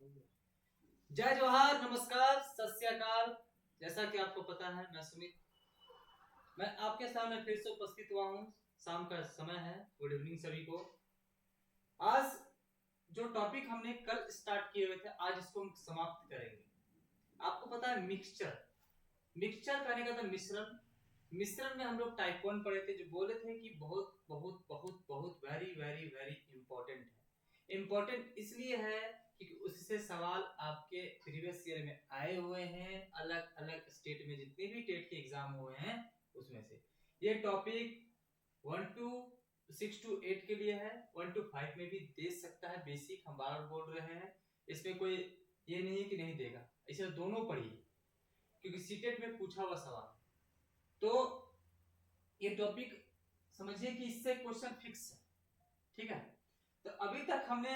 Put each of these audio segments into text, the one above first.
जय जोहार, नमस्कार, सत श्री अकाल। जैसा कि आपको पता है, मैं सुमित, मैं आपके सामने फिर से उपस्थित हुआ हूँ। शाम का समय है। गुड इवनिंग सभी को। आज जो टॉपिक हमने कल स्टार्ट किए हुए थे, आज इसको हम समाप्त करेंगे। आपको पता है मिक्सचर, मिक्सचर कहने का था मिश्रण। मिश्रण में हम लोग टाइप 1 पढ़े थे, जो बोले थे कि बहुत बहुत बहुत बहुत वेरी वेरी वेरी इंपॉर्टेंट है। इंपॉर्टेंट इसलिए है क्योंकि उससे सवाल आपके प्रीवियस ईयर में आए हुए हैं, अलग अलग स्टेट में जितने भी टेट के एग्जाम हुए हैं उसमें से। ये टॉपिक 1 to 6 to 8 के लिए है, 1 to 5 में भी दे सकता है। बेसिक हम बार बार बोल रहे हैं, इसमें कोई ये नहीं है कि नहीं देगा, इसे दोनों पढ़िए क्योंकि सीटेट में पूछा हुआ सवाल। तो ये टॉपिक समझिए कि इससे क्वेश्चन फिक्स है, ठीक है। तो अभी तक हमने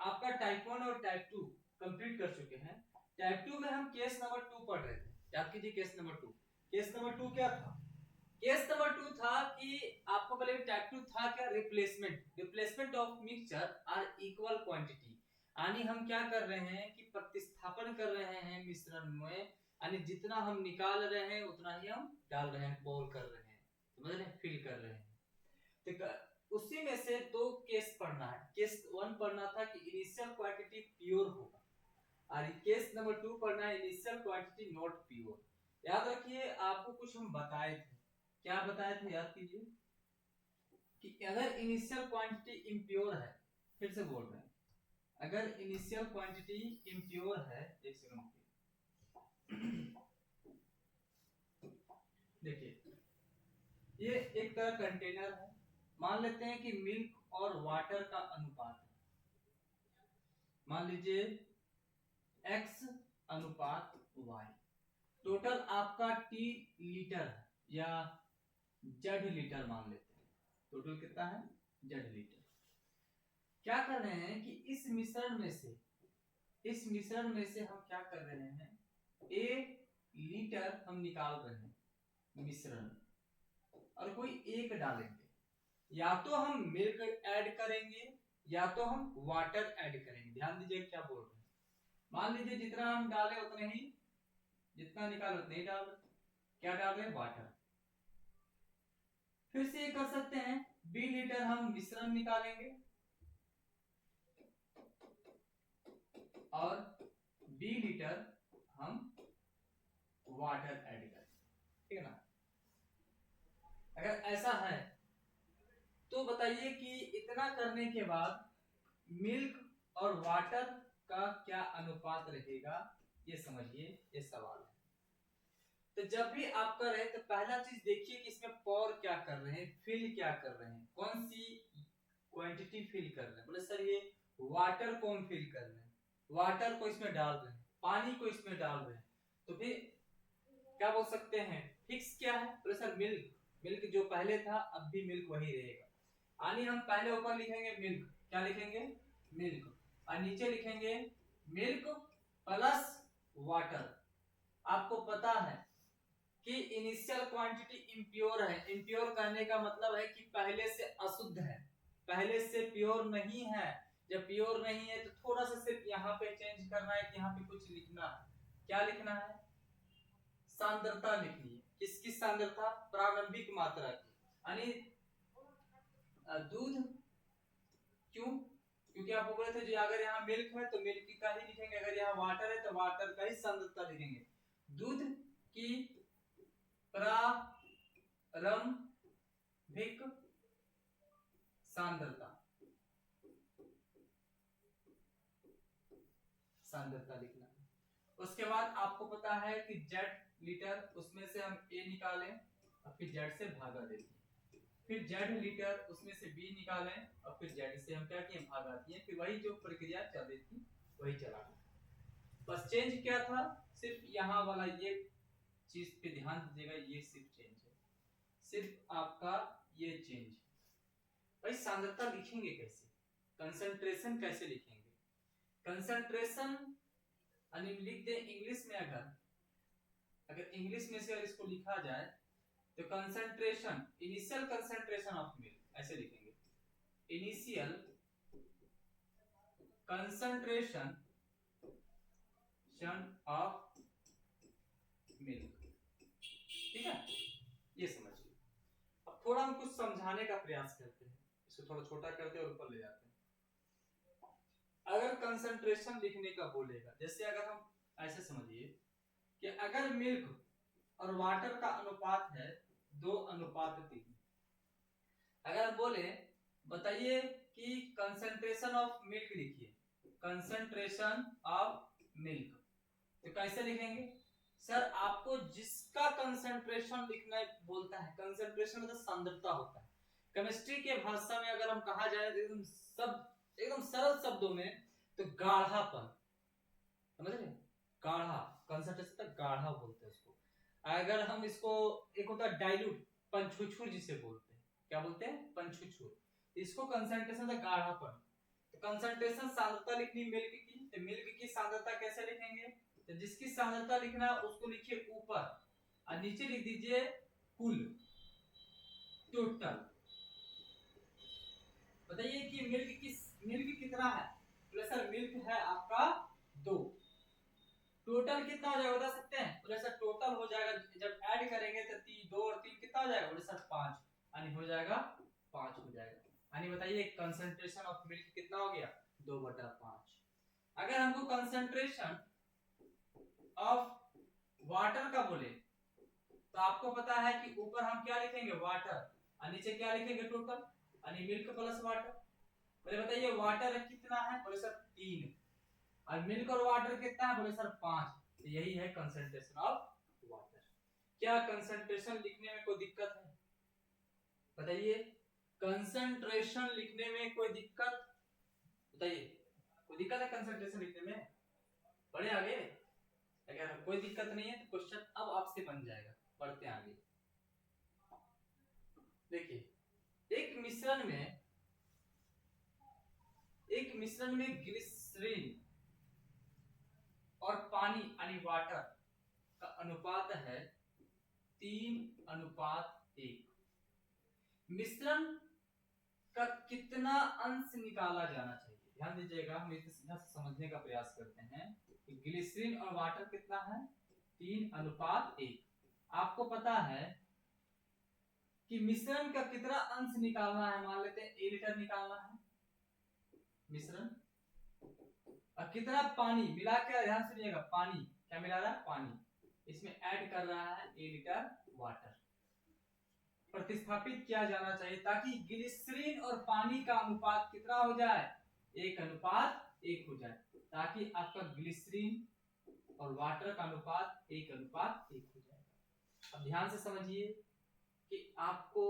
आपका टाइप 1 और टाइप 2 कंप्लीट कर चुके हैं। टाइप 2 में हम केस नंबर 2 पढ़ रहे थे। याद कीजिए केस नंबर 2। केस नंबर 2 क्या था? केस नंबर 2 था कि आपको पहले टाइप 2 था क्या, replacement. Replacement of mixture are equal quantity. यानी हम क्या कर रहे हैं कि प्रतिस्थापन कर रहे हैं मिश्रण में, यानी जितना हम निकाल रहे हैं उतना ही हम डाल रहे हैं, पोल कर रहे हैं, समझ रहे हैं, फिल कर रहे हैं। तो उसी में से दो केस पढ़ना है। केस 1 पढ़ना था कि इनिशियल क्वांटिटी प्योर होगा, और केस नंबर 2 पढ़ना है इनिशियल क्वांटिटी नॉट प्योर। याद रखिए, आपको कुछ हम बताए थे। क्या बताए थे? याद कीजिए कि अगर इनिशियल क्वांटिटी इम्प्योर है, फिर से बोल रहे हैं, अगर इनिशियल क्वांटिटी इम्प्योर है, एक सेकंड देखिए, ये एक तरह कंटेनर है। मान लेते हैं कि मिल्क और वाटर का अनुपात है, मान लीजिए x अनुपात y। टोटल आपका t लीटर है, या जेड लीटर मान लेते हैं। टोटल कितना है? Z litre. क्या कर रहे हैं कि इस मिश्रण में से हम क्या कर रहे हैं, a लीटर हम निकाल रहे हैं मिश्रण, और कोई एक डालेंगे। या तो हम मिल्क ऐड करेंगे या तो हम वाटर ऐड करेंगे। ध्यान दीजिए क्या बोल रहे हैं। मान लीजिए जितना हम डालें उतने ही, जितना निकाले उतने ही डाल रहे। क्या डाल रहे हैं? वाटर। फिर से ये कर सकते हैं, बी लीटर हम मिश्रण निकालेंगे और बी लीटर हम वाटर ऐड करेंगे, ठीक है ना। अगर ऐसा है तो बताइए कि इतना करने के बाद मिल्क और वाटर का क्या अनुपात रहेगा, ये समझिए, ये सवाल है। तो जब भी आप कर रहे हैं तो पहला चीज देखिए कि इसमें पॉर क्या कर रहे हैं, फिल क्या कर रहे हैं, कौन सी क्वांटिटी फिल कर रहे हैं। बोले सर ये वाटर कौन फिल कर रहे हैं, वाटर को इसमें डाल रहे हैं, पानी को इसमें डाल रहे हैं। तो फिर क्या बोल सकते हैं, फिक्स क्या है? बोले सर मिल्क। मिल्क जो पहले था अब भी मिल्क वही रहेगा। यानी हम पहले ऊपर लिखेंगे मिल्क, क्या लिखेंगे? मिल्क। और नीचे लिखेंगे मिल्क प्लस वाटर। आपको पता है कि इनिशियल क्वांटिटी इम्प्योर है। इम्प्योर करने का मतलब है कि पहले से अशुद्ध है, पहले से प्योर नहीं है। जब प्योर नहीं है तो थोड़ा सा सिर्फ यहाँ पे चेंज करना है कि यहाँ पे कुछ लिखना है। क्या लिखना है? सांद्रता लिखनी है। किसकी सांद्रता? प्रारंभिक मात्रा की। यानी दूध। क्यों? क्योंकि आपको बोले थे जो अगर यहाँ मिल्क है तो मिल्क का ही लिखेंगे, अगर यहाँ वाटर है तो वाटर का ही सांद्रता लिखेंगे। दूध की प्रारंभिक सांद्रता, सांद्रता लिखना है। उसके बाद आपको पता है कि जेड लीटर, उसमें से हम ए निकालें और फिर जेड से भागा देते हैं। फिर जेड लीटर, उसमें से बी निकालें और फिर जेड से हम क्या किए, भागा दिए। फिर वही जो प्रक्रिया चल रही थी वही चला गया। बस चेंज क्या था? सिर्फ यहाँ वाला ये चीज पे ध्यान दीजिएगा, ये सिर्फ चेंज है, सिर्फ आपका ये चेंज। भाई सांद्रता लिखेंगे कैसे, कंसंट्रेशन कैसे लिखेंगे? कंसंट्रेशन लिख दे इंग्लिश में। अगर इंग्लिश में से अगर इसको लिखा जाए तो concentration, initial concentration of milk, ऐसे लिखेंगे। Initial concentration of milk. ठीक है, ये समझिए। अब थोड़ा हम कुछ समझाने का प्रयास करते हैं, इसको थोड़ा छोटा करते हैं और ऊपर ले जाते हैं। अगर कंसंट्रेशन लिखने का बोलेगा, जैसे अगर हम ऐसे समझिए कि अगर मिल्क और वाटर का अनुपात है 2:3, अगर बोले बताइए कि कंसंट्रेशन ऑफ मिल्क लिखिए, कंसंट्रेशन ऑफ मिल्क, तो कैसे लिखेंगे सर? आपको जिसका कंसंट्रेशन लिखना बोलता है, कंसंट्रेशन मतलब सांद्रता होता है केमिस्ट्री के भाषा में, अगर हम कहा जाए तो एकदम सरल शब्दों में तो गाढ़ापन, समझ रहे? गाढ़ा, कंसंट्रेशन तक गाढ़ा बोलते हैं उसको। अगर हम इसको, एक होता है डाइल्यूट, पंचुछुर जिसे बोलते हैं, क्या बोलते हैं? पंचुछुर। इसको कंसंट्रेशन तक गाढ़ापन। तो कंसंट्रेशन सांद्रता लिखनी मिल्क की, तो मिल्क की सांद्रता कैसे लिखेंगे? तो जिसकी सांद्रता लिखना है उसको लिखिए ऊपर और नीचे लिख दीजिए कुल, टोटल। बताइए कि मिल्क कितना है? बोले सर मिल्क है आपका 2। टोटल कितना हो जाएगा बता सकते हैं? बोले सर टोटल हो जाएगा, जब ऐड करेंगे तो 2 और 3 कितना हो जाएगा? बोले सर 5, यानी हो जाएगा 5 हो जाएगा। यानी बताइए कंसंट्रेशन ऑफ मिल्क कितना हो गया? 2/5। अगर हमको कंसंट्रेशन ऑफ वाटर का बोले तो आपको पता है कि ऊपर हम क्या लिखेंगे? वाटर, और नीचे क्या लिखेंगे? टोटल, यानी मिल्क प्लस वाटर। बोले बताइए वाटर कितना है? बोले सर 3, और मिल्क और वाटर कितना है? बोले सर 5। तो यही है कंसंट्रेशन ऑफ वाटर। क्या कंसंट्रेशन लिखने में कोई दिक्कत है? बताइए, कंसंट्रेशन लिखने में कोई दिक्कत? बताइए, कोई दिक्कत है कंसंट्रेशन लिखने में? बढ़े आगे? अगर कोई दिक्कत नहीं है तो क्वेश्चन अब आपसे बन जाएगा। बढ़ते आगे, देखिए एक मिश्रण में ग्लिसरीन और पानी यानी वाटर का अनुपात है 3:1। मिश्रण का कितना अंश निकाला जाना चाहिए? ध्यान दीजिएगा, हम इसे सीधा समझने का प्रयास करते हैं कि ग्लिसरीन और वाटर कितना है? 3:1। आपको पता है कि मिश्रण का कितना अंश निकालना है? मान लेते हैं 1 लीटर निकालना है मिश्रण, और कितना पानी मिला के, ध्यान सुनिएगा, पानी क्या मिला रहा है? पानी। इसमें ऐड कर रहा है 1 लीटर वाटर। प्रतिस्थापित किया जाना चाहिए ताकि ग्लिसरीन और पानी का अनुपात कितना हो जाए? 1:1 हो जाए, ताकि आपका ग्लिसरीन और वाटर का अनुपात 1:1 हो जाए। अब ध्यान से समझिए कि आपको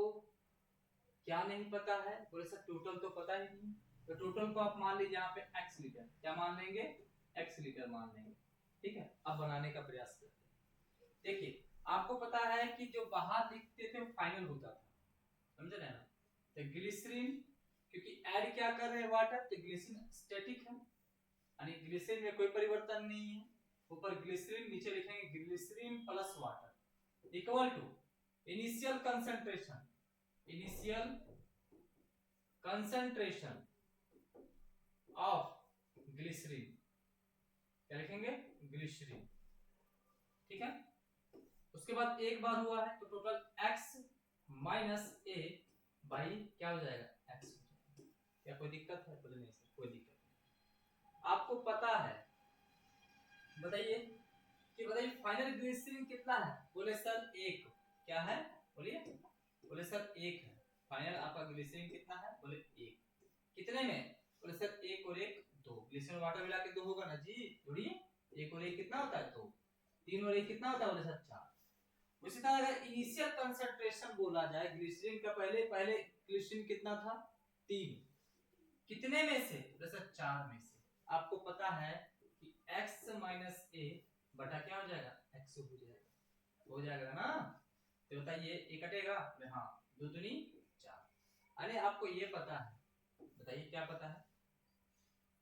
क्या नहीं पता है? बोले सर टोटल तो पता ही नहीं, तो टोटल को आप मान लीजिए यहाँ पे x लीटर, क्या मान लेंगे? x लीटर मान लेंगे। ठीक है, अब बनाने का प्रयास करते हैं। देखिए, आपको पता है कि जो बाहर लिखते थे वो फाइनल होता था, समझ रहे हैं ना? तो ग्लिसरीन, क्योंकि ऐड क्या कर रहे हैं? वाटर, तो ग्लिसरीन स्टैटिक है, यानी ग्लिसरीन में कोई परिवर्तन नहीं है। ऊपर ग्लिसरीन, नीचे लिखेंगे glycerine plus water equal to initial concentration of glycerine, क्या लिखेंगे? ग्लिसरीन। ठीक है, उसके बाद एक बार हुआ है तो total x minus a by क्या हो जाएगा? x। क्या कोई दिक्कत है? बोले नहीं सर कोई दिक्कत नहीं। आपको पता है, बताइए कि बताइए फाइनल ग्लिसरीन कितना है? बोले सर 1। क्या है? बोलिए, बोले सर 1 है। फाइनल आपका ग्लिसरीन कितना है? बोले 1। कितने में? बोले सर 1 और 1 2। ग्लिसरीन वाटर मिला के 2 होगा ना जी, जोड़िए। 1 और 1 कितना होता है? 2। 3 और 1 कितना होता है? बोले सर 4। उसी तरह अगर इनिशियल कंसंट्रेशन बोला जाए ग्लिसरीन का, पहले ग्लिसरीन कितना था? 3। कितने में से? बोले सर 4 में से। आपको पता है कि x माइनस a बटा क्या हो जाएगा? x हो जाएगा ना? तो बताइए ये कटेगा? हाँ, 2 दूनी 4। अरे आपको ये पता है, बताइए क्या पता है?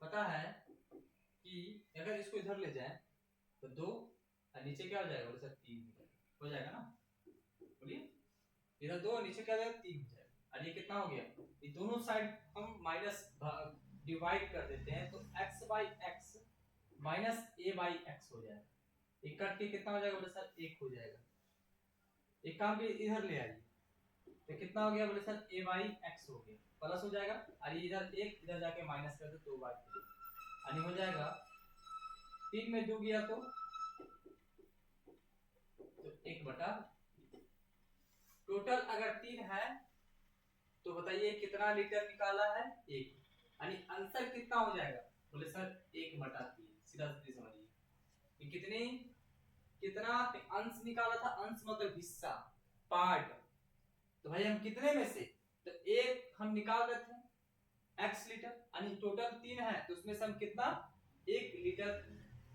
पता है कि अगर इसको इधर ले जाए तो 2 और नीचे क्या हो जाएगा? बोले सर 3 हो जाएगा ना? बोलिए, इधर 2 नीचे क्या हो जाएगा? 3 हो जाएगा। और ये कितना हो गया? ये दोनों साइड हम माइनस डिवाइड कर देते हैं, तो x/x minus A by x हो जाएगा। एक कट के कितना हो जाएगा बोले सर 1 हो जाएगा। एक काम भी इधर ले आइए, तो कितना हो गया बोले सर ए बाई एक्स हो गया, प्लस हो जाएगा और ये इधर 1 इधर जाके माइनस कर दो 2 बाई 3 यानी हो जाएगा 3 में 2 गया तो 1 बटा। टोटल अगर 3 है तो बताइए कितना लीटर निकाला है 1, यानी आंसर कितना हो जाएगा बोले सर 1 बटा 3। सीधा सीधी समझिए कि कितना अंश निकाला था, अंश मतलब हिस्सा पार्ट। तो भाई हम कितने में से, तो एक हम निकाल रहे थे x लीटर, यानी टोटल 3 है तो उसमें से हम कितना 1 लीटर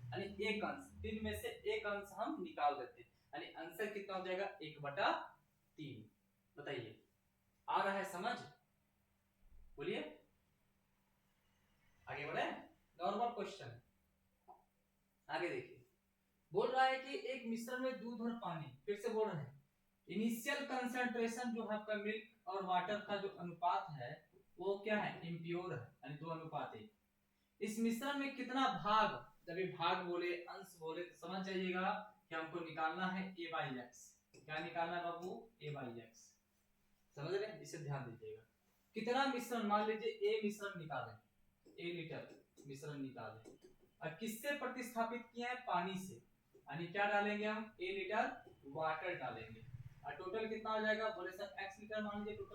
यानी एक अंश, 3 में से एक अंश हम निकाल देते, यानी आंसर कितना हो जाएगा 1 बटा 3। बताइए आ रहा है समझ? बोलिए आगे बढ़े। नॉर्मल क्वेश्चन आगे देखिए, बोल रहा है कि एक मिश्रण में दूध और पानी, फिर से बोल रहे हैं इनिशियल कंसंट्रेशन जो है आपका मिल्क और वाटर का जो अनुपात है वो क्या है, इम्प्योर है, यानी 2 अनुपात 1। इस मिश्रण में कितना भाग, जब ये भाग बोले अंश बोले तो समझ जाइएगा कि हमको निकालना है a बाई एक्स। क्या निकालना है बाबू, a बाई एक्स। समझ रहे हैं, इसे ध्यान दीजिएगा। कितना मिश्रण, मान लीजिए a मिश्रण निकालें, a लीटर मिश्रण निकालें और किससे प्रतिस्थापित किया है, पानी से, यानी क्या डालेंगे हम a लीटर वाटर डालेंगे और टोटल कितना हो जाएगा बोले सर x लीटर मान लीजिए,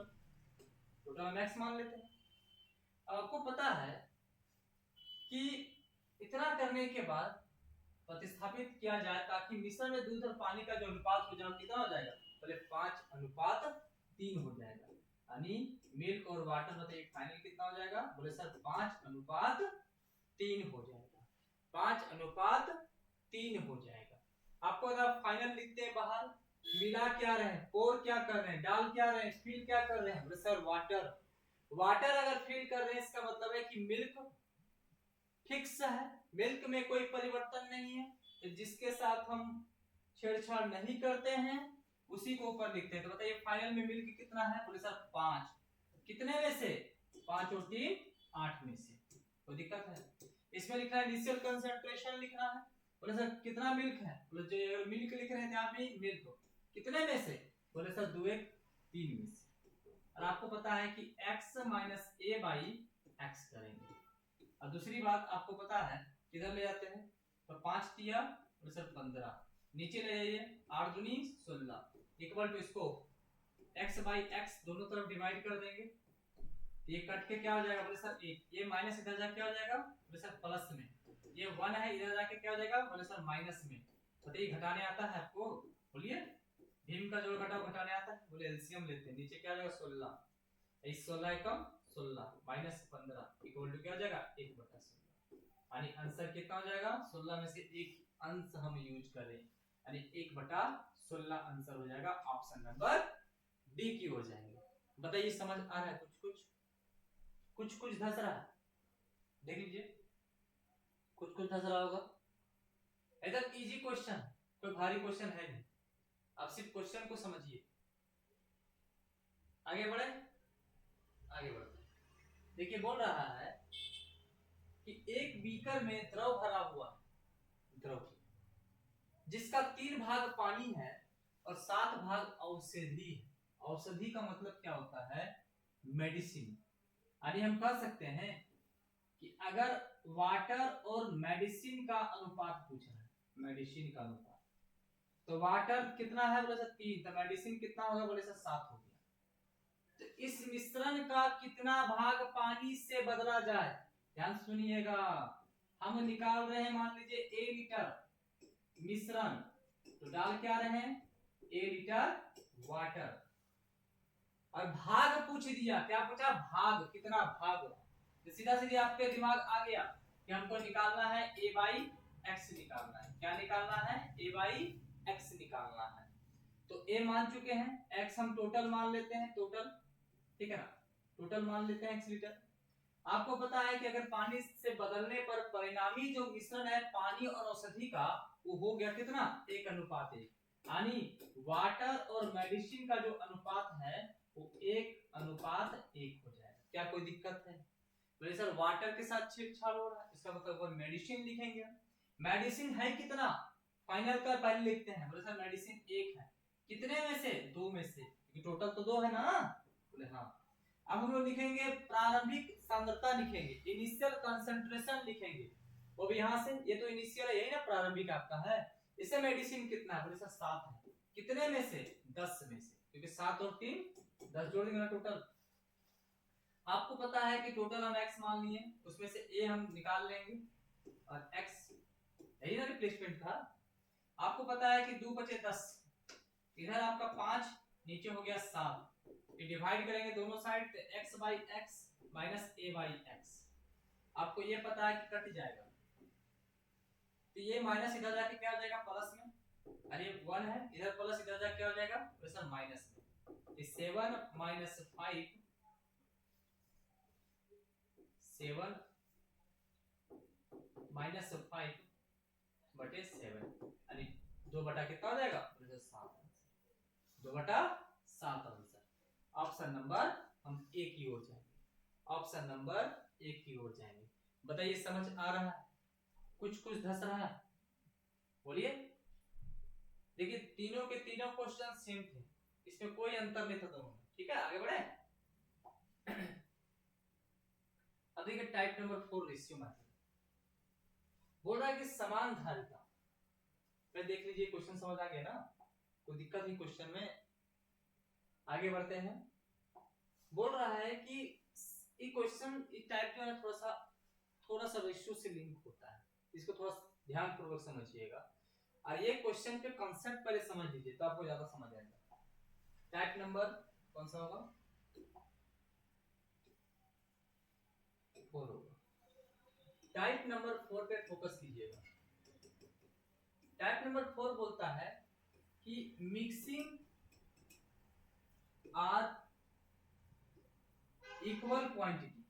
टोटल हम x मान लेते हैं। आपको पता है कि इतना करने के बाद प्रतिस्थापित किया जाए ताकि मिश्रण में दूध और पानी का जो अनुपात हो जाए कितना हो जाएगा, बोले 5:3 हो जाएगा, यानी मिल्क और वाटर बताइए फाइनल कितना हो जाएगा, बोले सर 5:3 हो जाएगा, 5:3 हो जाएगा। आपको अगर फाइनल लिखते हैं बाहर, मिला क्या रहे हैं, पोर क्या कर रहे हैं, डाल क्या रहे हैं, फिल क्या कर रहे हैं, बोले सर वाटर। वाटर अगर फिल कर रहे हैं इसका मतलब है कि मिल्क फिक्स है, मिल्क में कोई परिवर्तन नहीं है, तो जिसके साथ हम छेड़छाड़ नहीं करते हैं उसी को ऊपर लिखते हैं। तो बताइए फाइनल में मिल्क कितना है, बोले सर 5। कितने में से, 5 और 3 8 में से। कोई दिक्कत है? इसमें लिखना है इनिशियल कंसंट्रेशन लिखना है, बोले सर कितना मिल्क है, बोले जो मिल्क लिख रहे हैं यहाँ पे मिल्क कितने में से, बोले सर 2 1 3 में से। और आपको पता है कि x minus a by x करेंगे। और दूसरी बात आपको पता है किधर ले जाते हैं, तो 5 तिया और सर 15 नीचे ले जाइए, 8 दूनी 16 इक्वल टू इसको x बाई एक्स दोनों तरफ डिवाइड कर देंगे। ये कट के क्या हो जाएगा, बोले सर 1, ये माइनस इधर जाके क्या हो जाएगा, बोले सर प्लस में, ये 1 है इधर जाके क्या हो जाएगा, बोले सर माइनस में। बताइए घटाने आता है आपको, बोलिए भीम का जोड़ घटाओ घटाने आता है, बोले एलसीएम लेते हैं, नीचे क्या आ जाएगा 16, इस 16 कम 16 माइनस 15 इक्वल टू क्या हो जाएगा 1/16, यानी आंसर कितना हो जाएगा, 16 में से एक अंश हम यूज करें, यानी 1/16 आंसर हो जाएगा, ऑप्शन नंबर डी की हो जाएंगे। बताइए समझ आ रहा है, कुछ धस रहा है, देख लीजिए कुछ धस रहा होगा। एकदम इजी क्वेश्चन, कोई भारी क्वेश्चन है नहीं, आप सिर्फ क्वेश्चन को समझिए। आगे बढ़े, आगे बढ़ते देखिए, बोल रहा है कि एक बीकर में द्रव भरा हुआ है, द्रव जिसका 3 भाग पानी है और 7 भाग औषधि है। औषधि का मतलब क्या होता है, मेडिसिन। यानी हम कह सकते हैं कि अगर वाटर और मेडिसिन का अनुपात पूछ रहा है, मेडिसिन का अनुपात, तो वाटर कितना है बोले सर 3, तो मेडिसिन कितना होगा बोले सर 7 हो गया। तो इस मिश्रण का कितना भाग पानी से बदला जाए, ध्यान सुनिएगा, हम निकाल रहे हैं मान लीजिए a लीटर मिश्रण, तो डाल क्या रहे हैं a लीटर वाटर, और भाग पूछ दिया, क्या पूछा, भाग कितना भाग, तो सीधा सीधे आपके दिमाग आ गया कि हमको निकालना है a बाई एक्स निकालना है। क्या निकालना है, a बाई एक्स निकालना है। तो a मान चुके हैं, x हम टोटल मान लेते हैं, टोटल, ठीक है ना, टोटल मान लेते हैं x लीटर। आपको पता है कि अगर पानी से बदलने पर परिणामी जो मिश्रण है पानी और औषधि का, वो हो गया कितना 1:1, यानी वाटर और मेडिसिन का जो अनुपात है वो 1:1 हो जाएगा। क्या कोई दिक्कत है? बोले सर वाटर के साथ छेड़छाड़ हो रहा है, इसका मतलब मेडिसिन लिखेंगे। मेडिसिन है कितना, फाइनल का पहले लिखते हैं। बोले सर मेडिसिन एक है, कितने में से, दो में से, क्योंकि टोटल तो दो है ना। बोले हाँ। अब हम लोग लिखेंगे प्रारंभिक सांद्रता, लिखेंगे इनिशियल कंसंट्रेशन लिखेंगे, वो भी यहाँ से, ये तो इनिशियल है, यही ना प्रारंभिक आपका है। इसे मेडिसिन कितना है, बोले सर 7 है, कितने में से, 10 में से, क्योंकि 7 और 3 10 जोड़ देंगे ना टोटल। आपको पता है कि टोटल हम x मान लिए, उसमें से a हम निकाल लेंगे और x, यही ना रिप्लेसमेंट था। आपको पता है कि 2 बचे 10, इधर आपका 5, नीचे हो गया 7, ये डिवाइड करेंगे दोनों साइड, तो x by x minus a by x. आपको ये पता है कि कट जाएगा, तो ये माइनस इधर जाके क्या हो जाएगा, प्लस में, अरे 1 है इधर, प्लस इधर जाके क्या हो जाएगा, सर माइनस में। 7 माइनस 5, 7 माइनस 5 बटे 7, अरे 2 बटा कितना हो जाएगा, 7, 2 बटा 7 आंसर। ऑप्शन नंबर हम ए की ओर जाएंगे, ऑप्शन नंबर ए की ओर जाएंगे। बताइए समझ आ रहा है, कुछ कुछ धस रहा है, बोलिए। देखिए तीनों के तीनों क्वेश्चन सेम थे, इसमें कोई अंतर नहीं था दोनों में, ठीक है। आगे बढ़े। अब देखिए टाइप नंबर 4 रेशियो मेथड बोल रहा है कि समान धारिता, फिर देख लीजिए क्वेश्चन समझ आ गया ना, कोई दिक्कत नहीं क्वेश्चन में। आगे बढ़ते हैं। बोल रहा है कि ये क्वेश्चन इस टाइप का थोड़ा सा रेशियो से लिंक होता है, इसको थोड़ा ध्यान पूर्वक समझिएगा, और ये क्वेश्चन के कांसेप्ट पहले समझ लीजिए तो आपको ज्यादा समझ आएगा। टाइप नंबर कौन सा होगा, 4 होगा। टाइप नंबर 4 पे फोकस कीजिएगा। टाइप नंबर 4 बोलता है कि mixing are equal quantity,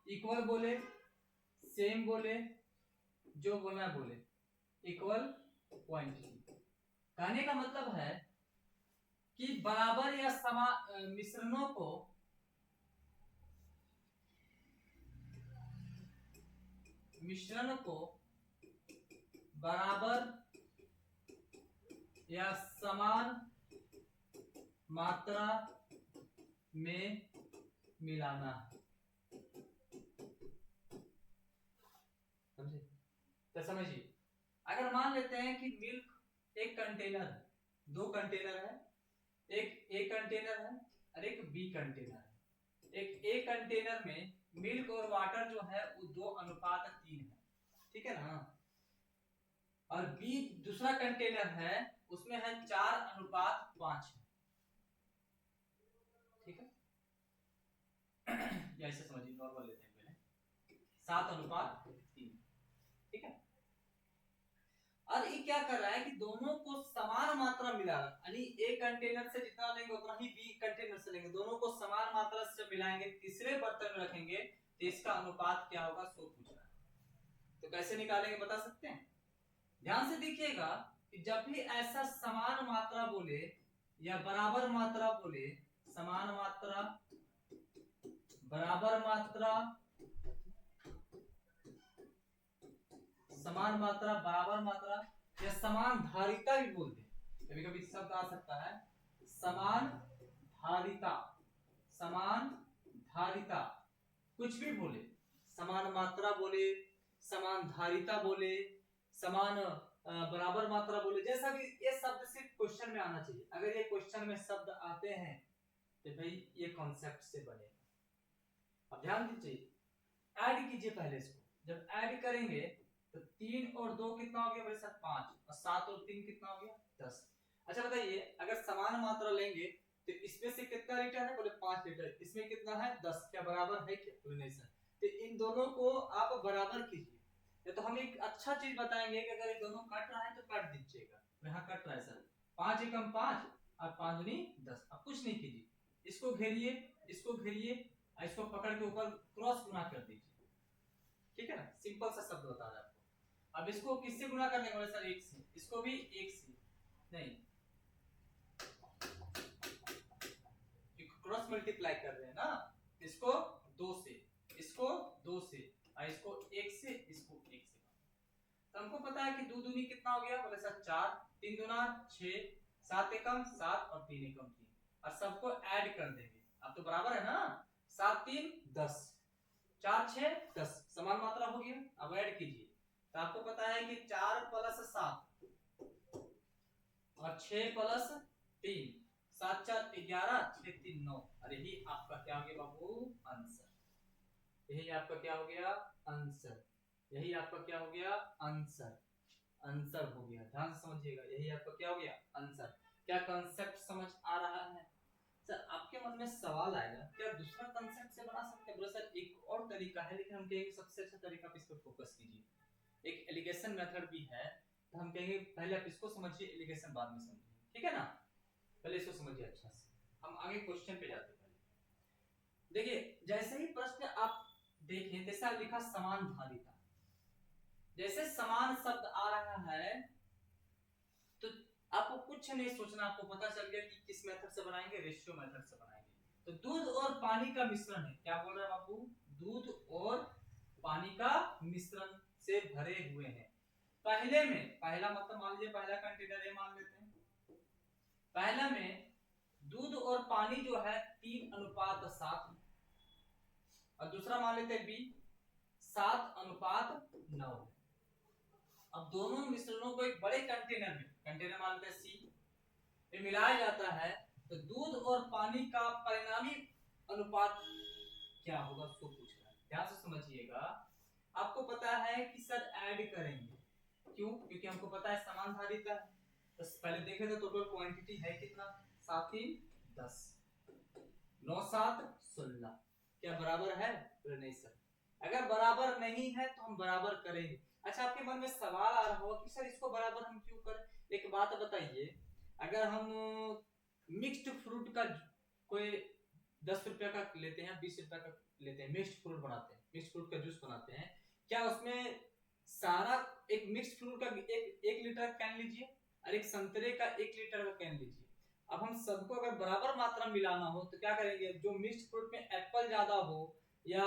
equal बोले, सेम बोले, जो बोलना बोले, इक्वल क्वांटिटी। कहने का मतलब है कि बराबर या समान मिश्रणों को बराबर या समान मात्रा में मिलाना है, समझे। तो समझिए, अगर मान लेते हैं कि मिल्क एक कंटेनर है, 2 कंटेनर है, एक ए कंटेनर है और एक बी कंटेनर है। एक ए कंटेनर में मिल्क और वाटर जो है वो 2:3 है, ठीक है ना। और बी दूसरा कंटेनर है, उसमें है 4:5 है, ठीक है। या ऐसे समझिए, नॉर्मल लेते हैं पहले, 7:3, ठीक है। और ये क्या कर रहा है कि दोनों को समान मात्रा मिला रहा है, यानी ए कंटेनर से जितना लेंगे उतना ही बी कंटेनर से लेंगे, दोनों को समान मात्रा से मिलाएंगे, तीसरे बर्तन में रखेंगे, तो इसका अनुपात क्या होगा, सो पूछ रहा है। तो कैसे निकालेंगे बता सकते हैं। ध्यान से देखिएगा कि जब भी ऐसा समान मात्रा बोले या बराबर मात्रा बोले, समान मात्रा, बराबर मात्रा, समान मात्रा, बराबर मात्रा, या समान धारिता भी बोलते हैं, कभी कभी शब्द आ सकता है समान धारिता, समान धारिता, कुछ भी बोले, समान मात्रा बोले, समान धारिता बोले, समान बराबर मात्रा बोले, जैसा भी, ये शब्द सिर्फ क्वेश्चन में आना चाहिए। अगर ये क्वेश्चन में शब्द आते हैं तो भाई ये कॉन्सेप्ट से बनेगा। अब ध्यान दीजिए, ऐड कीजिए पहले इसको, जब ऐड करेंगे तो 3 और 2 कितना हो गया, मेरे साथ 5, और 7 और 3 कितना हो गया, 10। अच्छा बताइए, अगर समान मात्रा लेंगे तो इसमें से कितना लीटर है, बोले 5 लीटर, इसमें कितना है 10, क्या बराबर है क्या, बोले नहीं सर। तो इन दोनों को आप बराबर कीजिए, तो हम एक अच्छा चीज बताएंगे कि अगर ये दोनों कट रहा है तो काट दीजिएगा, यहाँ कट रहा है सर, 5 एकम 5 और 5 दूनी 10। अब कुछ नहीं कीजिए, इसको घेरिए, इसको घेरिए, इसको पकड़ के ऊपर क्रॉस गुना कर दीजिए, ठीक है ना। सिंपल सा शब्द बता रहा है आपको। अब इसको किससे गुना करने वाले सर, 1 से, इसको भी 1 से, नहीं क्रॉस मल्टीप्लाई कर रहे हैं ना, इसको 2 से, इसको 2 से और इसको 1 से, इसको 1 से। तो हमको पता है कि 2 दूनी कितना हो गया, बोले सर 4, 3 दूना 6, 7 एकम 7 और 3 एकम 3, और सबको ऐड कर देंगे। अब तो बराबर है ना, 7 3 10, 4 6 10, समान मात्रा हो गया। अब ऐड कीजिए, तो आपको पता है कि 4 + 7 और 6 + 3, 7 4 11, 6 3 9, और यही आपका क्या हो गया बाबू, आंसर। यही आपका क्या हो गया, आंसर। यही आपका क्या हो गया, आंसर। आंसर हो गया, ध्यान से समझिएगा, यही आपका क्या हो गया, आंसर। क्या कांसेप्ट समझ आ रहा है? सर आपके मन में सवाल आएगा, क्या दूसरा कांसेप्ट से बना सकते हैं? बोले सर एक और तरीका है, लेकिन हम कहेंगे सबसे अच्छा तरीका आप इस पर फोकस कीजिए। एक एलिगेशन मेथड भी है, तो हम कहेंगे पहले आप इसको समझिए, एलिगेशन बाद में समझिए, ठीक है ना? पहले इसको समझिए अच्छा से, हम आगे क्वेश्चन पे जाते हैं। देखिए जैसे ही प्रश्न आप देखें, जैसा लिखा समान धारिता, जैसे समान शब्द आ रहा है तो आपको कुछ नहीं सोचना, आपको पता चल गया कि किस मेथड से बनाएंगे, रेशियो मेथड से बनाएंगे। तो दूध और पानी का मिश्रण है, क्या बोल रहे हैं बाबू, दूध और पानी का मिश्रण से भरे हुए हैं। पहले में, पहला मतलब मान लीजिए पहला कंटेनर ए मान लेते हैं, पहला में दूध और पानी जो है 3:7, और दूसरा मान लेते हैं बी 7:9। अब दोनों मिश्रणों को एक बड़े कंटेनर में, कंटेनर मान लेते हैं सी में मिलाया जाता है, तो दूध और पानी का परिणामी अनुपात क्या होगा उसको पूछ रहा है। ध्यान से समझिएगा, आपको पता है कि सर ऐड करेंगे, क्यों? क्योंकि हमको पता है समान धारिता है। तो पहले देखे तो टोटल क्वांटिटी है कितना, 7 3 10, 9 7 16, क्या बराबर है? नहीं सर, अगर बराबर नहीं है तो हम बराबर करेंगे। अच्छा आपके मन में सवाल आ रहा होगा कि सर इसको बराबर हम क्यों करें? एक बात बताइए, अगर हम मिक्स्ड फ्रूट का कोई 10 रुपए का लेते हैं, 20 रुपए का लेते हैं, मिक्स्ड फ्रूट बनाते हैं, मिक्स्ड फ्रूट का जूस बनाते हैं, क्या उसमें सारा एक मिक्स्ड फ्रूट का एक लीटर कैन लीजिए और एक संतरे का 1 लीटर का कैन लीजिए। अब हम सबको अगर बराबर मात्रा मिलाना हो तो क्या करेंगे, जो मिक्स्ड फ्रूट में एप्पल ज्यादा हो या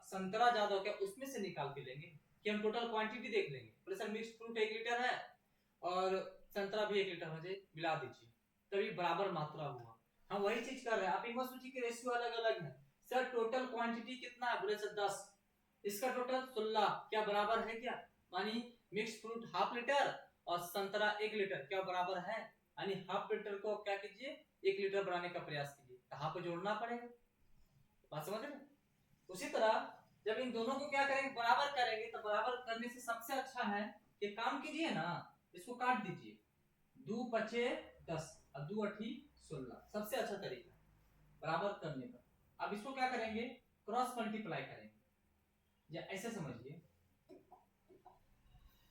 संतरा ज्यादा हो, क्या उसमें से निकाल के लेंगे कि हम टोटल क्वांटिटी देख लेंगे? बोले सर मिक्स्ड फ्रूट 1 लीटर है और संतरा भी 1 लीटर मुझे मिला दीजिए, तभी बराबर मात्रा हुआ। हम वही चीज कर रहे हैं, आप एक बार सोचिए कि रेशियो अलग अलग है। सर टोटल क्वांटिटी कितना है? बोले सर 10, इसका टोटल 16, क्या बराबर है क्या? मानी मिक्स्ड फ्रूट ½ लीटर और संतरा 1 लीटर, क्या बराबर है? यानी ½ लीटर को क्या कीजिए, 1 लीटर बनाने का प्रयास कीजिए, कहां पे जोड़ना पड़ेगा, बात समझ रहे? उसी तरह जब इन दोनों को क्या करेंगे, बराबर करेंगे, तो बराबर करने से सबसे अच्छा है कि काम कीजिए ना, इसको काट दीजिए, 2 5 10 और 2 8 16, सबसे अच्छा तरीका बराबर करने का। अब इसको क्या करेंगे, क्रॉस मल्टीप्लाई करेंगे, या ऐसे समझिए,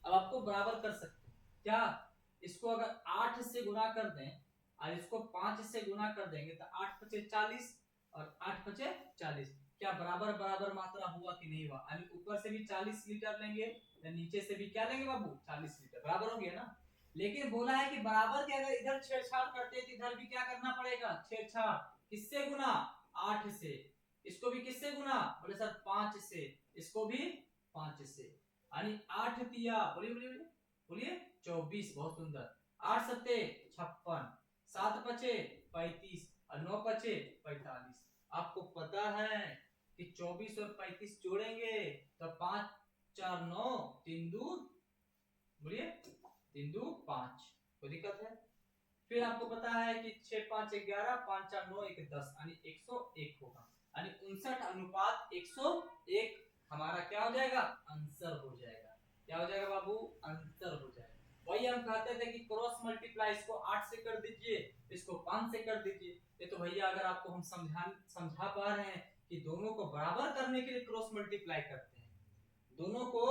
अब आपको बराबर कर सकते हैं क्या, इसको अगर 8 से गुना कर दें और इसको 5 से गुना कर देंगे तो 8 5 40 और 8 5 40, क्या बराबर बराबर मात्रा हुआ कि नहीं हुआ? यानी ऊपर से भी 40 लीटर लेंगे या नीचे से भी क्या लेंगे बाबू, 40 लीटर, बराबर हो गया ना? लेकिन बोला है कि बराबर के अगर इधर छेड़छाड़ करते हैं तो इधर भी क्या करना पड़ेगा, छेड़छाड़। किससे गुना, 8 से। इसको भी किससे गुना, बोले सर 5 से, इसको भी 5 से, यानी 8 तिया, बोलिए बोलिए बोलिए बोलिए 24, बहुत सुंदर, 8 सत्ते 56, 7 पचे 35 और 9 पचे 45। आपको पता है कि 24 और 35 जोड़ेंगे तो 5 4 9, 3 2, बोलिए 3 2 5, कोई दिक्कत है? फिर आपको पता है कि 6 5 11, 5 4 9 1 10, यानी 101 होगा, यानी 59:101 हमारा क्या हो जाएगा, आंसर हो जाएगा। क्या हो जाएगा बाबू, आंसर हो जाएगा। वही हम कहते थे कि क्रॉस मल्टीप्लाई, इसको 8 से कर दीजिए, इसको 5 से कर दीजिए। ये तो भैया अगर आपको हम समझा पा रहे हैं कि दोनों को बराबर करने के लिए क्रॉस मल्टीप्लाई करते हैं, दोनों को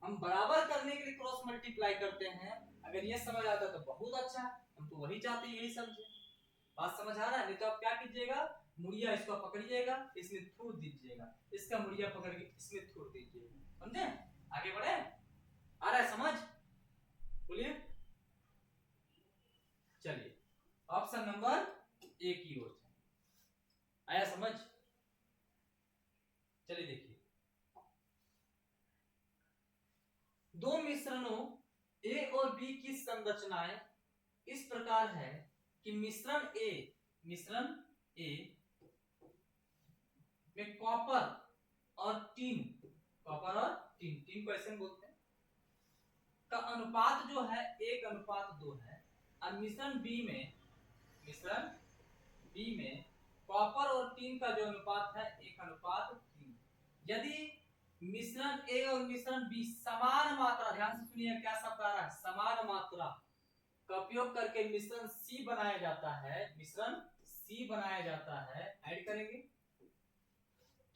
हम बराबर करने के लिए क्रॉस मल्टीप्लाई करते हैं, अगर ये समझ आता तो बहुत अच्छा, हम तो वही चाहते हैं, यही समझे। बात समझ आ रहा है? नहीं तो आप क्या कीजिएगा, मुड़िया इसको पकड़िएगा, इसमें थूर दीजिएगा, इसका मुड़िया पकड़ के इसमें थूर दीजिएगा, समझे? आगे बढ़े, आ रहा है समझ? बोलिए, चलिए ऑप्शन नंबर ए की ओर आया समझ? चलिए देखिए, दो मिश्रणों ए और बी की संरचनाएं इस प्रकार है कि मिश्रण ए में कॉपर और टीन को ऐसे बोलते हैं का अनुपात जो है 1:2 है, और मिश्रण बी में कॉपर और टीन का जो अनुपात है 1:3। यदि मिश्रण ए और मिश्रण बी समान मात्रा, ध्यान से सुनिए क्या शब्द आ रहा है, समान मात्रा का उपयोग करके मिश्रण सी बनाया जाता है, ऐड करेंगे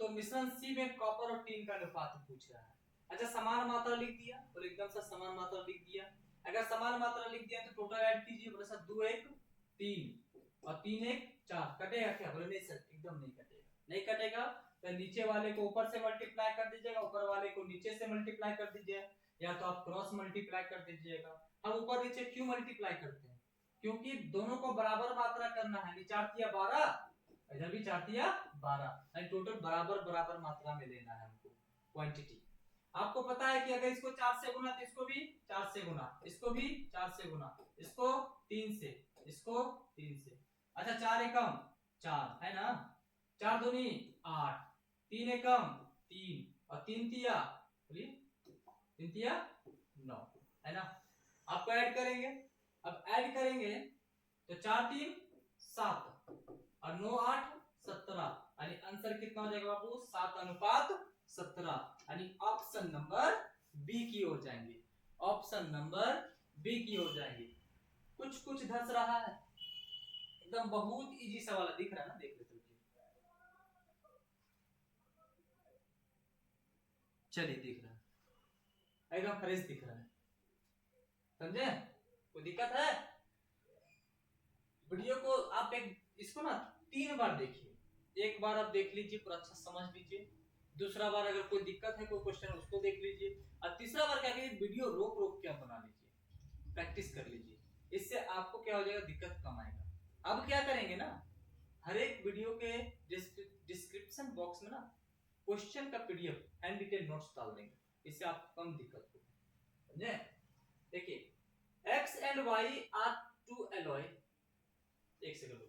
तो मिश्रण सी में कॉपर और टीन का अनुपात पूछ रहा है। अच्छा, समान मात्रा लिख दिया और एकदम से समान मात्रा लिख दिया। अगर समान मात्रा लिख दिया तो टोटल ऐड कीजिए, बोले सर 2 1 3 और 3 1 4, कटेगा क्या? बोले नहीं सर, एकदम नहीं कटेगा। तो नीचे वाले को ऊपर से मल्टीप्लाई कर दीजिएगा, ऊपर वाले को नीचे से मल्टीप्लाई कर दीजिए, या तो आप क्रॉस मल्टीप्लाई कर दीजिएगा। अब ऊपर नीचे क्यों मल्टीप्लाई करते हैं? क्योंकि दोनों को बराबर मात्रा करना है। नीचे 4 तिया 12, इधर भी 4 तिया 12, यानी टोटल बराबर मात्रा में लेना है हमको क्वांटिटी। आपको पता है कि अगर इसको 4 से गुना तो इसको भी 4 से गुना, इसको भी 4 से गुना, इसको 3 से, इसको 3 से। अच्छा, 4 एकम 4 है ना, 4 दूनी 8, 3 एकम 3 और 3 तिया, बोलिए 3 तिया 9, है ना। आपको ऐड करेंगे, अब ऐड करेंगे तो 4 3 7 और 9 8 17, यानी आंसर कितना हो जाएगा बाबू? 7:17, यानी ऑप्शन नंबर बी की ओर जाएंगे, ऑप्शन नंबर बी की ओर जाएंगे। कुछ धस रहा है, एकदम बहुत इजी सवाल है, दिख रहा है ना, देख लेते चलिए, दिख रहा है, एकदम फ्रेश दिख रहा है, समझे? कोई दिक्कत है? वीडियो को आप इसको ना 3 बार देखिए, एक बार आप देख लीजिए, पूरा अच्छा समझ लीजिए, दूसरा बार अगर कोई दिक्कत है, कोई क्वेश्चन उसको देख लीजिए, और तीसरा बार क्या कीजिए, वीडियो रोक के आप बना लीजिए, प्रैक्टिस कर लीजिए, इससे आपको क्या हो जाएगा, दिक्कत कम आएगा। अब क्या करेंगे ना, हर एक वीडियो के डिस्क्रिप्शन बॉक्स में ना क्वेश्चन का पीडीएफ एंड डिटेल नोट्स डाल देंगे, इससे आपको कम दिक्कत होगी, समझे? देखिए, x and y are two alloy, एक सेकंड रुकिए,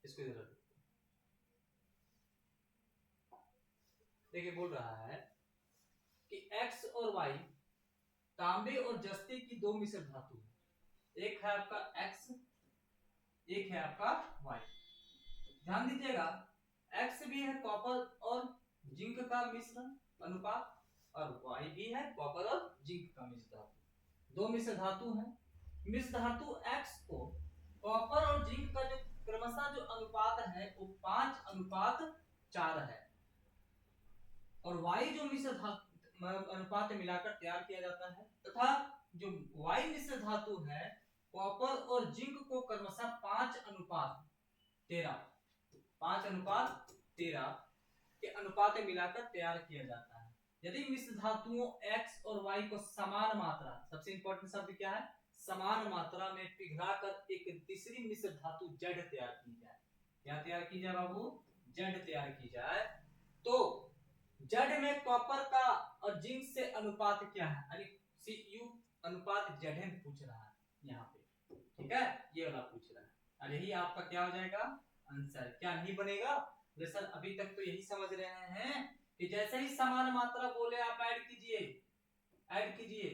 इसको इधर देखिए, बोल रहा है कि x और y तांबे और जस्ते की दो मिश्र धातु है, एक है आपका x, एक है आपका y। ध्यान दीजिएगा, x भी है कॉपर और जिंक का मिश्रण अनुपात, और y भी है कॉपर और जिंक का मिश्र धातु, दो मिश्र धातु है। मिश्र धातु x को कॉपर और जिंक का जो क्रमशः जो अनुपात है वो 5:4 है, और y जो मिश्र धातु अनुपात मिलाकर तैयार किया जाता है, तथा जो y मिश्र धातु है कॉपर और जिंक को क्रमशः 5:13 के अनुपात में मिलाकर तैयार किया जाता है। यदि मिश्र धातुओं x और y को समान मात्रा, सबसे इंपॉर्टेंट शब्द क्या है, समान मात्रा में पिघलाकर एक तीसरी मिश्र धातु Z तैयार की जाए, क्या तैयार की जाए बाबू? Z तैयार की जाए, तो Z में कॉपर का और जिंक से अनुपात क्या है, यानी Cu अनुपात Zn पूछ रहा है यहाँ पे, ठीक है, ये वाला पूछ रहा है, और यही आपका क्या हो जाएगा आंसर। क्या नहीं बनेगा? सर अभी तक तो यही समझ रहे हैं कि जैसे ही समान मात्रा बोले आप ऐड कीजिए,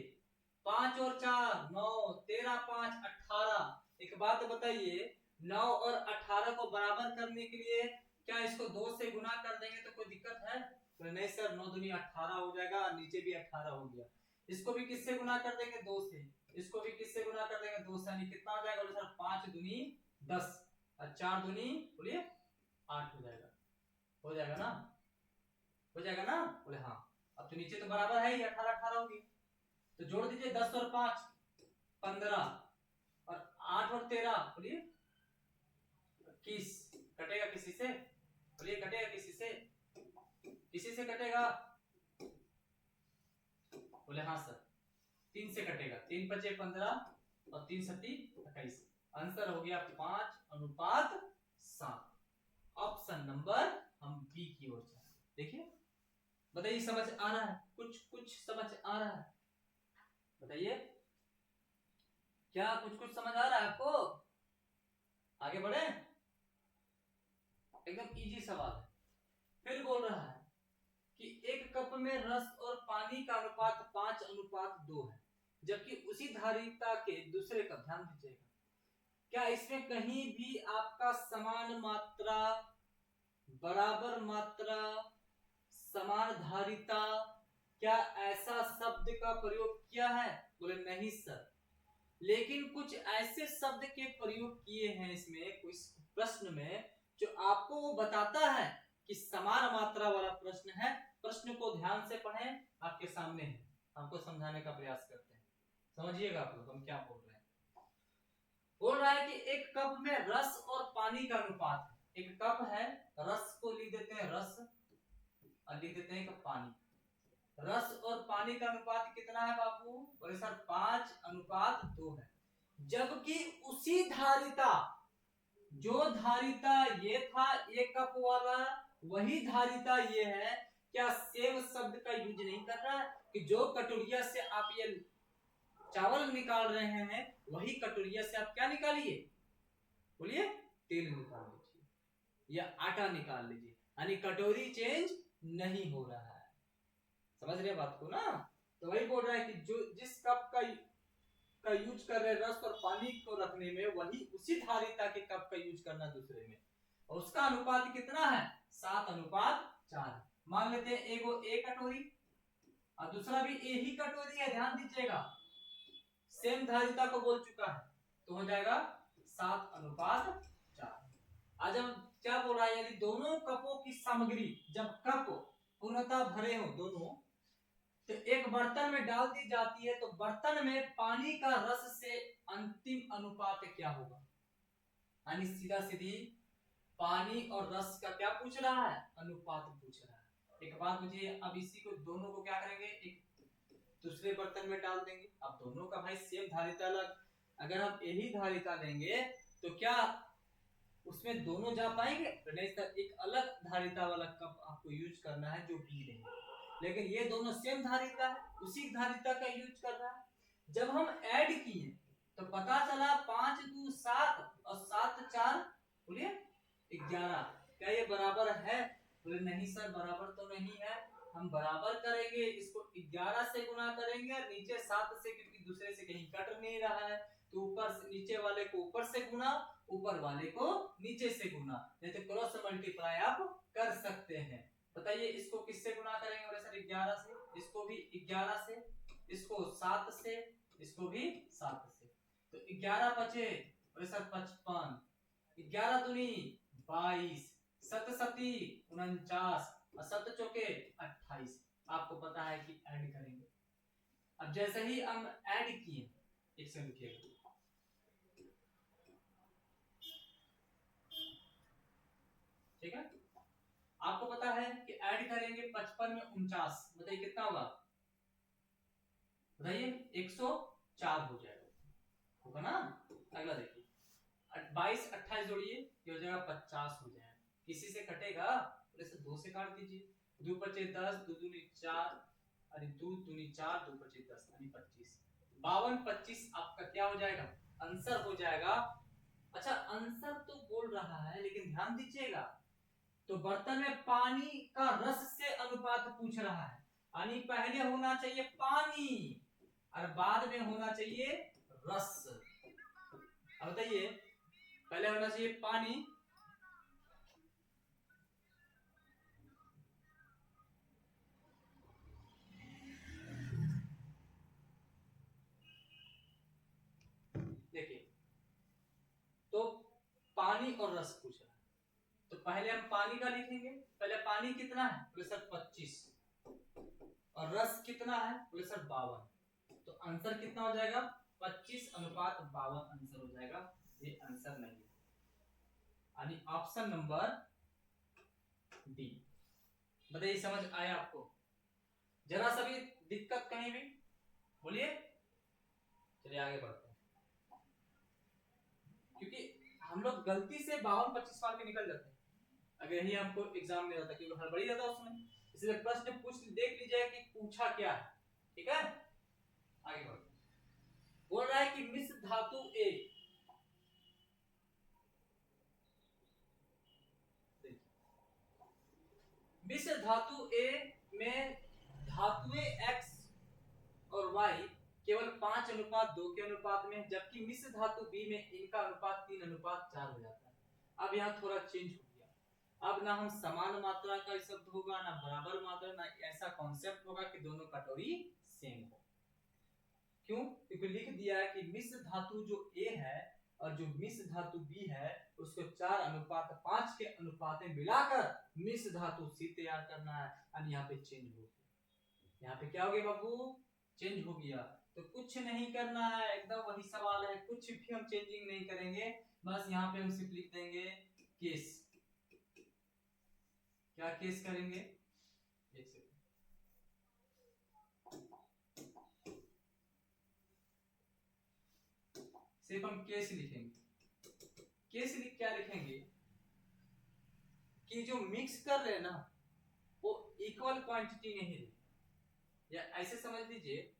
5 और 4 9, 13 5 18। एक बात बताइए, 9 और 18 को बराबर करने के लिए क्या इसको 2 से गुना कर देंगे तो कोई दिक्कत है? तो नहीं सर, 9 दूनी 18 हो जाएगा, नीचे भी 18 हो गया। इसको भी किससे गुना कर देंगे? 2 से। इसको भी किससे गुना कर देंगे? 2 से। यानी कितना हो जाएगा सर? 5 दूनी 10 और 4 दूनी बोलिए 8 हो जाएगा ना? बोले हाँ। अब तो नीचे तो बराबर है ही, 18 18 होगी, तो जोड़ दीजिए 10 और 5 15 और 8 और 13 बोलिए 21। कटेगा किसी से? बोलिए कटेगा किसी से? किसी से कटेगा? बोले हाँ सर, 3 से कटेगा। 3 5 15 और 3 7 28। आंसर हो गया 5:7। ऑप्शन नंबर हम बी की ओर जाए। देखिए बताइए समझ आ रहा है? कुछ कुछ समझ आ रहा है? बताइए, क्या कुछ कुछ समझ आ रहा है आपको? आगे बढ़े, एकदम इजी सवाल है। फिर बोल रहा है कि एक कप में रस और पानी का अनुपात 5:2 है, जबकि उसी धारिता के दूसरे कप, ध्यान दीजिएगा, क्या इसमें कहीं भी आपका समान मात्रा, बराबर मात्रा, समान धारिता, क्या ऐसा शब्द का प्रयोग किया है? बोले नहीं सर, लेकिन कुछ ऐसे शब्द के प्रयोग किए हैं इसमें कुछ प्रश्न में जो आपको वो बताता है कि समान मात्रा वाला प्रश्न है। प्रश्न को ध्यान से पढ़ें, आपके सामने है, आपको समझाने का प्रयास करते हैं, समझिएगा आप लोग हम क्या बोल रहे हैं। बोल रहा है कि एक कप में रस और पानी का अनुपात है। एक कप है, रस को लिख देते हैं रस और लिख देते हैं पानी। रस और पानी का अनुपात कितना है बाबू? बोले सर 5:2 है, जबकि उसी धारिता, जो धारिता ये था एक कप वाला, वही धारिता ये है। क्या सेम शब्द का यूज नहीं कर रहा है कि जो कटोरिया से आप ये चावल निकाल रहे हैं वही कटोरिया से आप क्या निकालिए? बोलिए, तेल निकाल लीजिए या आटा निकाल लीजिए, यानी कटोरी चेंज नहीं हो रहा है। समझ रहे बात को ना? तो वही बोल रहा है कि जो जिस कप का यूज कर रहे रस और पानी को रखने में, वही उसी धारिता के कप का यूज करना दूसरे में, और उसका अनुपात कितना है? 7:4। मान लेते हैं एगो ए कटोरी और दूसरा भी ए ही कटोरी है, ध्यान दीजिएगा, सेम धारिता को बोल चुका है, तो हो जाएगा 7:4। आज हम क्या बोल रहा है, यदि दोनों कपों की सामग्री, जब कप पूर्णतः भरे हो दोनों, तो एक बर्तन में डाल दी जाती है, तो बर्तन में पानी का रस से अंतिम अनुपात क्या होगा? यानी सीधा सीधी पानी और रस का क्या पूछ रहा है? अनुपात पूछ रहा है। एक बात मुझे, अब इसी को दोनों को क्या करेंगे, एक दूसरे बर्तन में डाल देंगे। अब दोनों का भाई सेम धारिता अलग, अगर हम यही धारिता लेंगे तो क्या उसमें दोनों जा पाएंगे? तो नहीं सर, एक अलग धारिता वाला कप आपको यूज करना है जो पी रहे हैं, लेकिन ये दोनों सेम धारिता है, उसी धारिता का यूज कर रहा है। जब हम ऐड किए तो पता चला 5×2 7 और 7×4 बोलिए 11। क्या ये बराबर है? बोले नहीं सर, बराबर तो नहीं है। हम बराबर करेंगे, इसको 11 से गुना करेंगे और नीचे 7 से, क्योंकि दूसरे से कहीं कट नहीं रहा है, तो ऊपर से नीचे वाले को ऊपर से गुना, ऊपर वाले को नीचे से गुना, नहीं तो क्रॉस मल्टीप्लाई आप कर सकते हैं। बताइए इसको किससे गुना करेंगे? बोले सर 11 से, इसको भी 11 से, इसको 7 से, इसको भी 7 से, तो 11 बचे, बोले सर 55, 11 दूनी 22, 7 सती 49 और 7 चौके 28। आपको पता है कि ऐड करेंगे। अब जैसे ही हम ऐड किए, एक से लिखिएगा, ठीक है? आपको पता है कि ऐड करेंगे 55 में 49, बताइए कितना होगा? बताइए 104 हो जाएगा, होगा ना? अगला देखिए, 22 28 जोड़िए, ये हो जाएगा 50 हो जाएगा। किसी से कटेगा? जैसे 2 से काट दीजिए, 2 पचे 10, 2 दूनी 4, अरे 2 दूनी 4, 2 पचे 10 यानी 25। 52 25 आपका क्या हो जाएगा? आंसर हो जाएगा। अच्छा, आंसर तो बोल रहा है, लेकिन ध्यान दीजिएगा, तो बर्तन में पानी का रस से अनुपात पूछ रहा है, यानी पहले होना चाहिए पानी और बाद में होना चाहिए रस। अब बताइए, पहले होना चाहिए पानी, देखिए, तो पानी और रस पूछ रहा है, तो पहले हम पानी का लिखेंगे। पहले पानी कितना है? बोले सर 25, और रस कितना है? बोले सर 52, तो आंसर कितना हो जाएगा? 25:52 आंसर हो जाएगा। ये आंसर नहीं है, यानी ऑप्शन नंबर डी। बताइए समझ आया आपको? जरा सा भी दिक्कत कहीं भी? बोलिए, चलिए आगे बढ़ते हैं, क्योंकि हम लोग गलती से 52 25 मार के निकल जाते हैं। अगर यही हमको एग्जाम में रहता, क्योंकि हड़बड़ी रहता उसमें, इसलिए प्रश्न देख लीजिए कि पूछा क्या है। ठीक है, आगे बढ़ो। बोल रहा है कि मिश्र धातु ए, मिश्र धातु ए में धातुएं x और y केवल 5:2 के अनुपात में, जबकि मिश्र धातु बी में इनका अनुपात 3:4 हो जाता है। अब यहाँ थोड़ा चेंज हो गया, अब ना हम समान मात्रा का शब्द होगा, ना बराबर मात्रा, ना ऐसा कॉन्सेप्ट होगा कि दोनों कटोरी सेम हो। क्यों? क्योंकि लिख दिया है कि मिश्र धातु जो ए है और जो मिश्र धातु बी है उसको 4:5 के अनुपात में मिलाकर मिश्र धातु सी तैयार करना है। और यहाँ पे चेंज हो गया, यहाँ पे क्या हो गया बाबू? चेंज हो गया। तो कुछ नहीं करना है, एकदम वही सवाल है, कुछ भी हम चेंजिंग नहीं करेंगे, बस यहाँ पे हम सिर्फ लिख देंगे केस। क्या केस करेंगे? एक सेकंड, सिर्फ हम केस लिखेंगे। केस लिख क्या लिखेंगे कि जो मिक्स कर रहे हैं ना वो इक्वल क्वांटिटी नहीं है, या ऐसे समझ लीजिए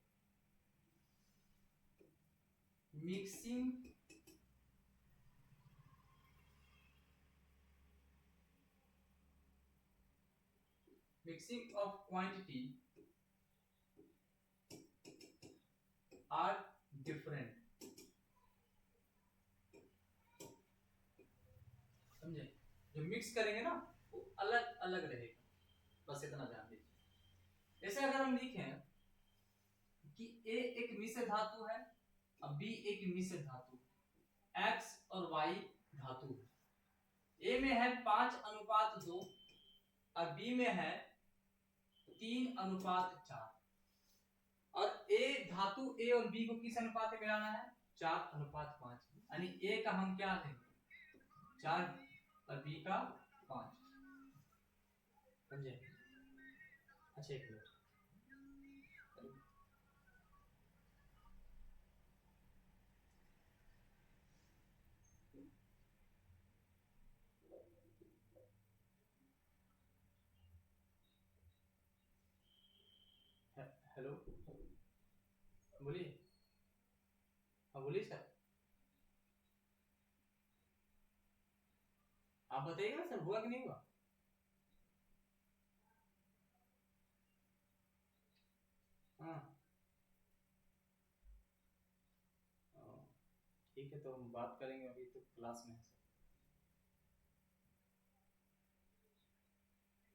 mixing of quantity are different. समझे? जो मिक्स करेंगे ना वो अलग अलग रहेगा, बस इतना ध्यान दीजिए। जैसे अगर हम लिखें कि A एक मिश्र धातु है और B एक मिश्र धातु, X और Y धातु है। A में है 5:2 और B में है 3:4, और A धातु A और B को किस अनुपात में मिलाना है? 4:5। यानी A का हम क्या लेंगे? 4 और B का 5। समझे? अच्छा, एक मिनट, हेलो, बोलिए। हाँ बोलिए सर, आप बताइए ना सर, हुआ कि नहीं हुआ? हाँ, ठीक है, तो हम बात करेंगे, अभी तो क्लास में है सर।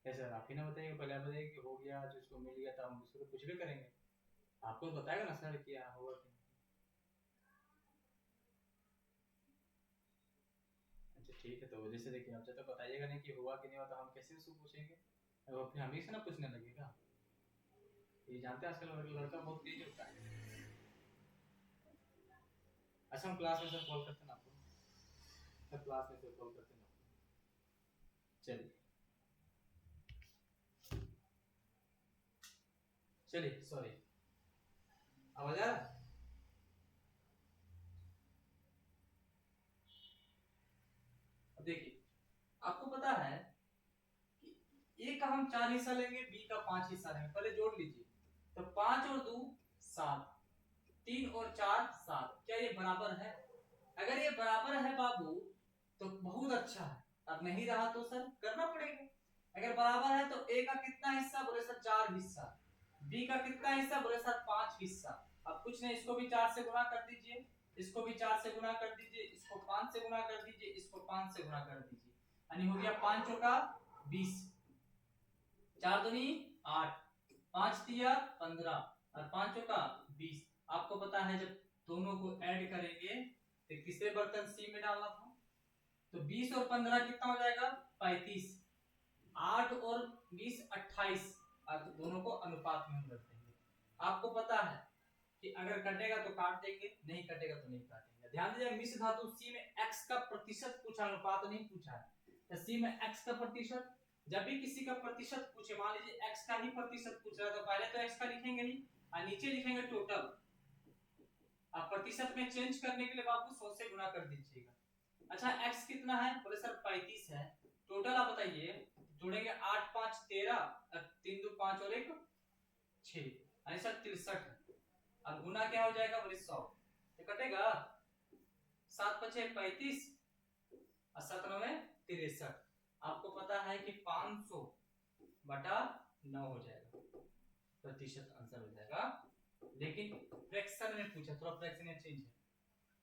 सर आप ही ना बताइए, पहले आप बताइए कि हो गया, जिसको मिल गया था हम उसको कुछ भी करेंगे, आपको बताएगा ना सर कि हाँ होगा कि नहीं। अच्छा ठीक है, तो जैसे देखिए आप जब तक बताइएगा नहीं कि हुआ कि नहीं हुआ तो हम कैसे उसको पूछेंगे? अब अपने हमें से ना पूछने लगेगा। ये जानते हैं आजकल लड़का बहुत तेज होता है। अच्छा हम क्लास में सर कॉल करते हैं ना आपको, सर क्लास में सर कॉल करते हैं आपको। चलिए चलिए, सॉरी, आवाज आ रहा है? अब देखिए, आपको पता है कि ए का हम 4 हिस्सा लेंगे, बी का 5 हिस्सा लेंगे। पहले जोड़ लीजिए, तो 5 और 2 7, 3 और 4 7। क्या ये बराबर है? अगर ये बराबर है बाबू तो बहुत अच्छा है, अब नहीं रहा तो सर करना पड़ेगा। अगर बराबर है तो ए का कितना हिस्सा? बोले सर 4 हिस्सा। बी का कितना हिस्सा? बोले सर 5 हिस्सा। अब कुछ नहीं, इसको भी 4 से गुणा कर दीजिए, इसको भी 4 से गुणा कर दीजिए, इसको 5 से गुणा कर दीजिए, इसको 5 से गुणा कर दीजिए, यानी हो गया 5 चौका 20, 4 दूनी 8, 5 तिया 15 और 5 चौका 20। आपको पता है जब दोनों को ऐड करेंगे तो किससे बर्तन सी में डालना था, तो 20 और 15 कितना हो जाएगा? 35। 8 और 20 28, तो दोनों को अनुपात में हम रख देंगे। आपको पता है कि अगर कटेगा तो काट देंगे, नहीं कटेगा तो नहीं काटेंगे। ध्यान दीजिए, मिश्र धातु सी में x का प्रतिशत पूछा, अनुपात नहीं पूछा है। तो सी में x का प्रतिशत, जब भी किसी का प्रतिशत पूछे, मान लीजिए x का ही प्रतिशत पूछ रहा है, तो पहले तो x का लिखेंगे ही और नीचे लिखेंगे टोटल। अब प्रतिशत में चेंज करने के लिए बाबू 100 से गुणा कर दीजिएगा। अच्छा x कितना है? बोले सर 35 है, टोटल आप बताइए, जोड़ेंगे 8 5 13, 3 2 5 और 1 6, यानी सर 63। अब गुना क्या हो जाएगा बोले 100, तो कटेगा 7 5 35 और 7 9 63। आपको पता है कि 500 बटा 9 हो जाएगा, प्रतिशत आंसर हो जाएगा। लेकिन फ्रैक्शन में पूछा, थोड़ा फ्रैक्शन में चेंज है,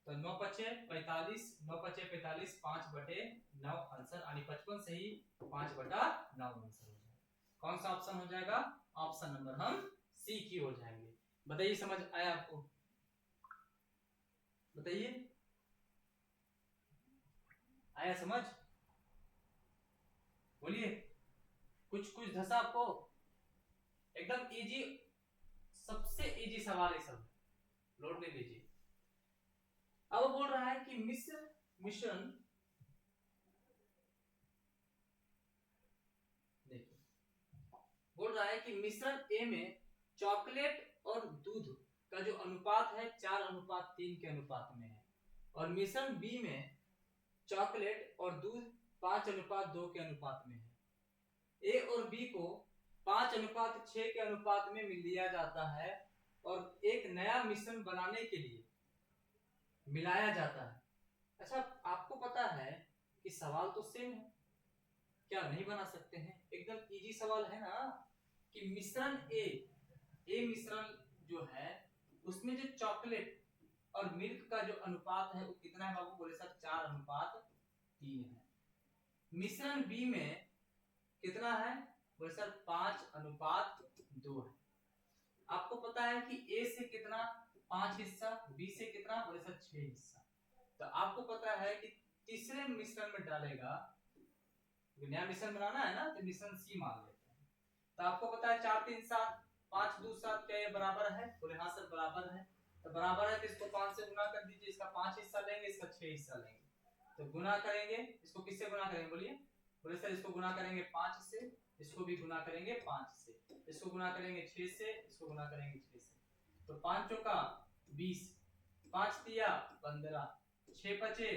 तो 9 5 45, 9 5 45, 5 बटे 9 आंसर, यानी 55 से ही 5 बटा 9 आंसर हो जाएगा। कौन सा ऑप्शन हो जाएगा? ऑप्शन नंबर हम सी की हो जाएंगे। बताइए समझ आया आपको? बताइए आया समझ? बोलिए, कुछ कुछ धसा आपको? एकदम इजी, सबसे इजी सवाल है सब, लोड नहीं लीजिए। अब वो बोल रहा है कि मिश्रण, देखिए बोल रहा है कि मिश्रण ए में चॉकलेट और दूध का जो अनुपात है 4:3 के अनुपात में है, और मिश्रण बी में चॉकलेट और दूध 5:2 के अनुपात में है। ए और बी को 5:6 के अनुपात में लिया जाता है और एक नया मिश्रण बनाने के लिए मिलाया जाता है। अच्छा, आपको पता है कि सवाल तो सेम है, क्या नहीं बना सकते हैं? एकदम इजी सवाल है ना, कि मिश्रण ए मिश्रण जो है उसमें जो चॉकलेट और मिल्क का जो अनुपात है वो कितना है बाबू? बोले सर 4:3 है। मिश्रण बी में कितना है? बोले सर 5:2 है। आपको पता है कि ए से कितना 5 हिस्सा, बी से कितना? बोले सर 6 हिस्सा। तो आपको पता है कि तीसरे मिश्रण में डालेगा, नया मिश्रण बनाना है ना, तो मिश्रण सी मान लेते हैं। तो आपको पता है 4 3 7, 5 2 7, क्या ये बराबर है? बोले हाँ सर बराबर है। तो बराबर है तो इसको 5 से गुना कर दीजिए, इसका 5 हिस्सा लेंगे, इसका 6 हिस्सा लेंगे, तो गुना करेंगे। इसको किससे गुना करेंगे बोलिए? बोले सर इसको गुना करेंगे 5 से, इसको भी गुना करेंगे 5 से, इसको गुना करेंगे 6 से, इसको गुना करेंगे 6 से। तो 5 चौका 20, 5 तिया 15, 6 पचे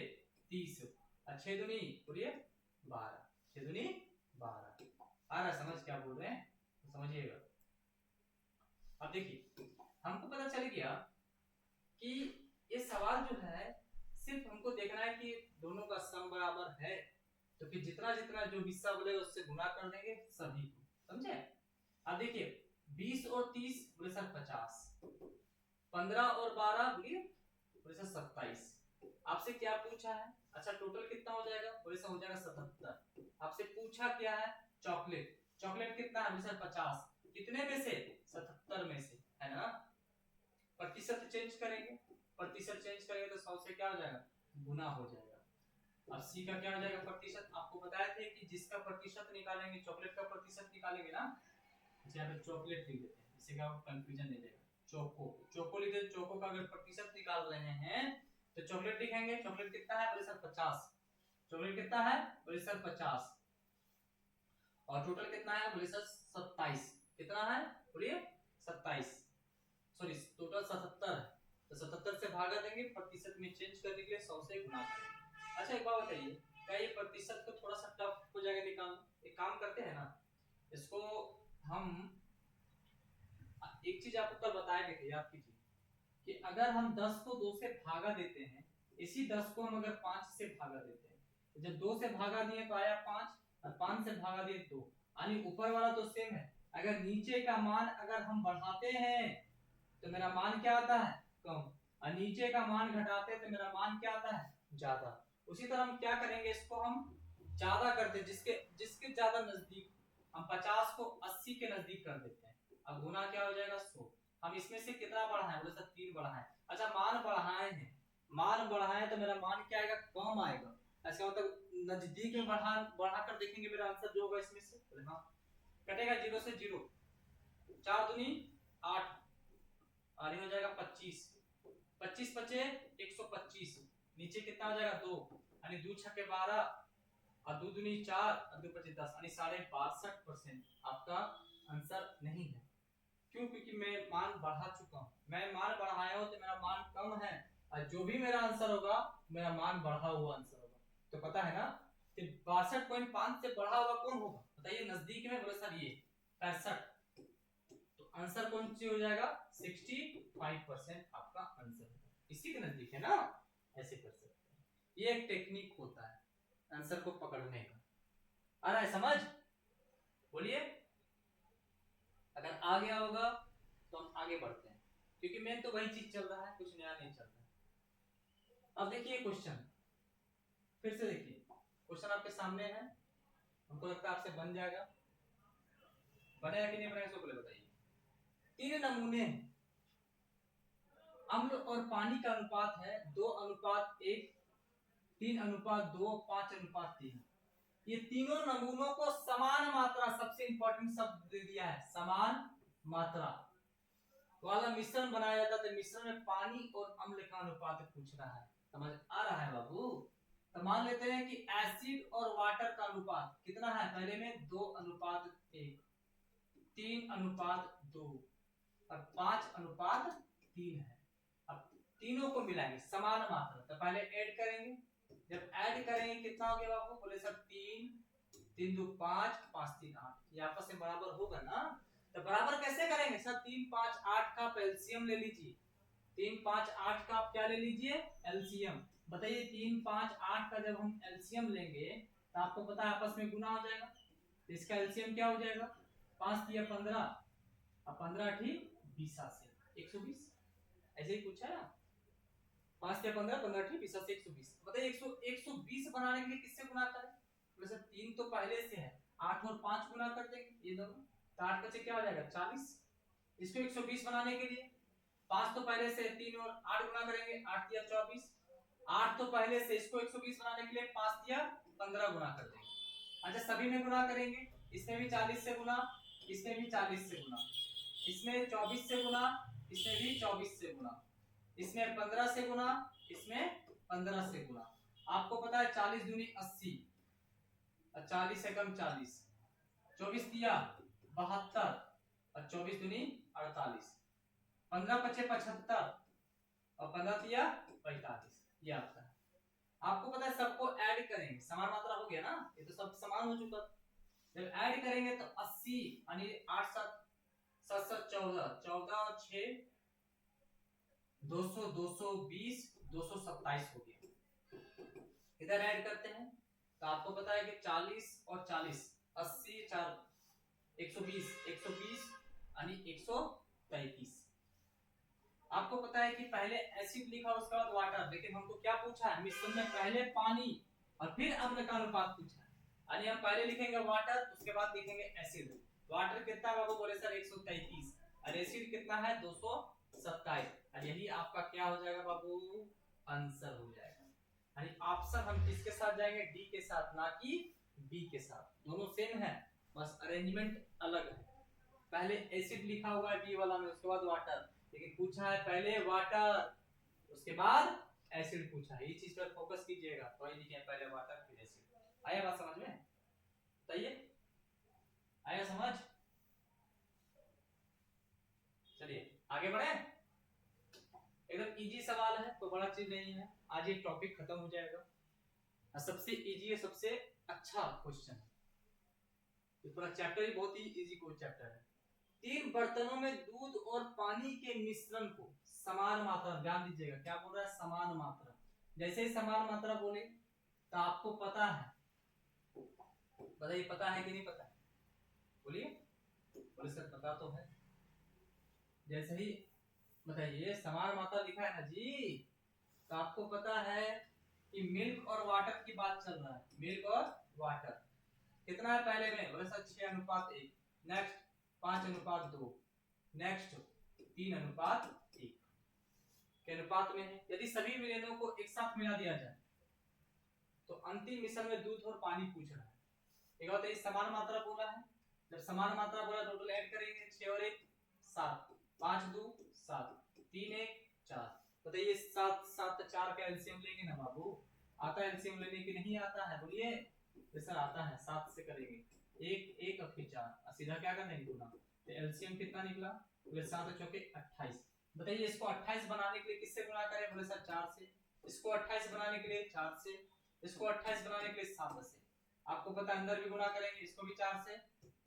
30 और 6 दूनी बोलिए 12, 6 दूनी 12। आ रहा समझ क्या बोल रहे हैं? तो समझिएगा। अब देखिए, हमको पता चल गया कि ये सवाल जो है सिर्फ हमको देखना है कि दोनों का सम बराबर है, तो फिर जितना जितना जो हिस्सा बोलेगा उससे गुना कर देंगे सभी को, समझे? अब देखिए 20 और 30 बोले सर 50, 15 और 12 बोलिए बोले सर 27। आपसे क्या पूछा है? अच्छा टोटल कितना हो जाएगा? बोले सर हो जाएगा 77। आपसे पूछा क्या है? चॉकलेट, चॉकलेट कितना है? बोले सर 50, कितने में से? 77 में से, है ना? प्रतिशत चेंज करेंगे, प्रतिशत चेंज करेंगे तो 100 से क्या हो जाएगा? गुना हो जाएगा। अब सी का क्या हो जाएगा? प्रतिशत। आपको बताया थे कि जिसका प्रतिशत निकालेंगे, चॉकलेट का प्रतिशत निकालेंगे ना, यहाँ पे चॉकलेट लिख देते हैं, इससे क्या कंफ्यूजन नहीं देगा। चोको, चोको लिख देते, चोको का अगर प्रतिशत निकाल रहे हैं तो चॉकलेट लिखेंगे। चॉकलेट कितना है? बोले सर 50। चॉकलेट कितना है? बोले सर 50। और टोटल कितना है? बोले सर 27। कितना है? बोलिए 27, सॉरी टोटल 77 है, तो 77 से भागा देंगे, प्रतिशत में चेंज करने के लिए 100 से गुना करेंगे। अच्छा एक बात बताइए, क्या ये प्रतिशत को थोड़ा सा टफ हो जाएगा निकालना? एक काम करते हैं ना, इसको हम एक चीज आपको कल बताया थे, याद कीजिए कि अगर हम 10 को 2 से भागा देते हैं, इसी 10 को हम अगर 5 से भागा देते हैं, तो जब 2 से भागा दिए तो आया 5, और 5 से भागा दिए 2, यानी ऊपर वाला तो सेम है। अगर नीचे का मान अगर हम बढ़ाते हैं तो मेरा मान क्या आता है? कम, और नीचे का मान घटाते हैं तो मेरा मान क्या आता है? ज्यादा। उसी तरह हम क्या करेंगे, इसको हम ज्यादा करते, जिसके जिसके ज्यादा नजदीक, हम 50 को 80 के नजदीक कर देते हैं। अब गुना क्या हो जाएगा? 100। हम इसमें से कितना बढ़ाएं? बोले सर 3 बढ़ाएं। अच्छा मान बढ़ाए हैं, मान बढ़ाए तो मेरा मान क्या आएगा? कम आएगा। इसका मतलब नजदीक में बढ़ा कर देखेंगे, मेरा आंसर जो होगा इसमें से, बोले हाँ, कटेगा 0 से 0, 4 दूनी 8, और ये हो जाएगा 25, 25 बचे 125, नीचे कितना हो जाएगा? 2, यानी 2 छक्के 12, और 2 दूनी 4, और 2 पचे 10, यानी 62.5% आपका आंसर नहीं है। क्यों? क्योंकि मैं मान बढ़ा चुका हूं, मैं मान बढ़ाया हूं तो मेरा मान कम है, और जो भी मेरा आंसर होगा मेरा मान बढ़ा हुआ आंसर होगा। तो पता है ना 62.5 से बढ़ा हुआ कौन होगा बताइए, नजदीक में, बोले सर ये 65, तो आंसर कौन सी हो जाएगा, 65% आपका आंसर होगा, इसी के नजदीक है ना, ऐसे कर सकते हैं। ये एक टेक्निक होता है आंसर को पकड़ने का। आ रहा है समझ, बोलिए। अगर आ गया होगा तो हम आगे बढ़ते हैं, क्योंकि मेन तो वही चीज चल रहा है, कुछ नया नहीं चल रहा है। अब देखिए क्वेश्चन, फिर से देखिए क्वेश्चन आपके सामने है, हमको लगता है आपसे बन जाएगा, बनेगा कि नहीं बनेगा इसको पहले बताइए। 3 नमूने, अम्ल और पानी का अनुपात है 2:1, 3:2, 5:3। ये तीनों नमूनों को समान मात्रा, सबसे इंपॉर्टेंट शब्द दे दिया है, समान मात्रा वाला मिश्रण बनाया जाता है। तो मिश्रण में पानी और अम्ल का अनुपात पूछ रहा है, समझ आ रहा है बाबू। तो मान लेते हैं कि एसिड और वाटर का अनुपात कितना है, पहले में 2:1, 3:2 और 5:3 है। अब तीनों को मिलाएंगे समान मात्रा, तो पहले ऐड करेंगे, जब ऐड करेंगे कितना हो गया बाबू, बोले सर 3, 3 2 5, 5 3 8, ये आपस में बराबर होगा ना। तो बराबर कैसे करेंगे सर, 3 5 8 का एलसीएम ले लीजिए, 3 5 8 का आप क्या ले लीजिए, एलसीएम। बताइए 3 5 8 का जब हम एलसीएम लेंगे तो आपको पता है आपस में गुना हो जाएगा, तो इसका एलसीएम क्या हो जाएगा, 5 3 15 और 15 8 20 से 120, ऐसे ही पूछा है। 5 3 15, 15 8 20 से 120। बताइए 120 बनाने के लिए किससे गुना करें, वैसे 3 तो पहले से है, 8 और 5 गुना कर देंगे ये दोनों, तो 8 बचे क्या हो जाएगा 40। इसको 120 बनाने के लिए 5 तो पहले से, 3 और 8 गुना करेंगे, 8 या 24, 8 तो पहले से, इसको 120 बनाने के लिए 5 या 15 गुना कर देंगे। अच्छा सभी में गुना करेंगे, इसमें भी 40 से गुना, इसमें भी 40 से गुना, इसमें 24 से गुना, इसमें भी 24 से गुना, इसमें 15 से गुना, इसमें 15 से गुना। आपको पता है 40 दूनी 80, 40 से कम 40, 24 दिया 72 और 24 दूनी 48, 15 पचे 75 और 15 दिया 45, ये आता है। आपको पता है सबको ऐड करेंगे, समान मात्रा हो गया ना, ये तो सब समान हो चुका। जब ऐड करेंगे तो 80 यानी 8 7 7 7 14, 14 और 6 200, 220, 227 हो गया। इधर ऐड करते हैं तो आपको पता है कि 40 और 40, 80 4 120, 120 यानी 133। आपको पता है कि पहले एसिड लिखा उसके बाद वाटर, लेकिन हमको क्या पूछा है, मिश्रण में पहले पानी और फिर अम्ल का अनुपात पूछा है, यानी हम पहले लिखेंगे वाटर, उसके बाद लिखेंगे एसिड। वाटर कितना बाबू, बोले सर 133, और एसिड कितना है 227, और यही आपका क्या हो जाएगा बाबू, आंसर हो जाएगा। यानी ऑप्शन हम किसके साथ जाएंगे, डी के साथ, ना कि बी के साथ। दोनों सेम है, बस अरेंजमेंट अलग है। पहले एसिड लिखा हुआ है बी वाला में, उसके बाद वाटर, लेकिन पूछा है पहले वाटर उसके बाद एसिड पूछा है, ये चीज पर फोकस कीजिएगा। तो ये लिखे पहले वाटर फिर एसिड। आया बात समझ में, बताइए आया समझ। चलिए आगे बढ़े, एकदम इजी सवाल है, तो बड़ा चीज नहीं है, आज ये टॉपिक खत्म हो जाएगा। सबसे इजी है, सबसे अच्छा क्वेश्चन, ये पूरा चैप्टर ही बहुत ही इजी कोई चैप्टर है। 3 बर्तनों में दूध और पानी के मिश्रण को समान मात्रा, ध्यान दीजिएगा क्या बोल रहा है, समान मात्रा। जैसे ही समान मात्रा बोले तो आपको पता है, बताइए पता है कि नहीं पता है, बोलिए, बोले सर पता तो है। जैसे ही बताइए समान मात्रा लिखा है ना जी, तो आपको पता है कि मिल्क और वाटर की बात चल रहा है, मिल्क और वाटर कितना है पहले में, बोले सर 6:1, नेक्स्ट 5:2, नेक्स्ट 3:1 के अनुपात में है। यदि सभी विलयनों को एक साथ मिला दिया जाए तो अंतिम मिश्रण में दूध और पानी पूछ रहा है। एक बात, समान मात्रा बोला है, जब समान मात्रा बोला टोटल ऐड करेंगे 6 और 1 7, 5 2 7, 3 1 4। बताइए 7 7 4 का एलसीएम लेंगे ना बाबू, आता है एलसीएम लेने की नहीं आता है, बोलिए सर आता है। 7 से करेंगे 1 1 और फिर 4, सीधा क्या करना है गुना, तो एलसीएम कितना निकला, बोले 7 चौके 28। बताइए इसको 28 बनाने के लिए किससे गुना करें, बोले सर 4 से, इसको 28 बनाने के लिए 4 से, इसको 28 बनाने के लिए 7 से। आपको पता है अंदर भी गुना करेंगे, इसको भी 4 से,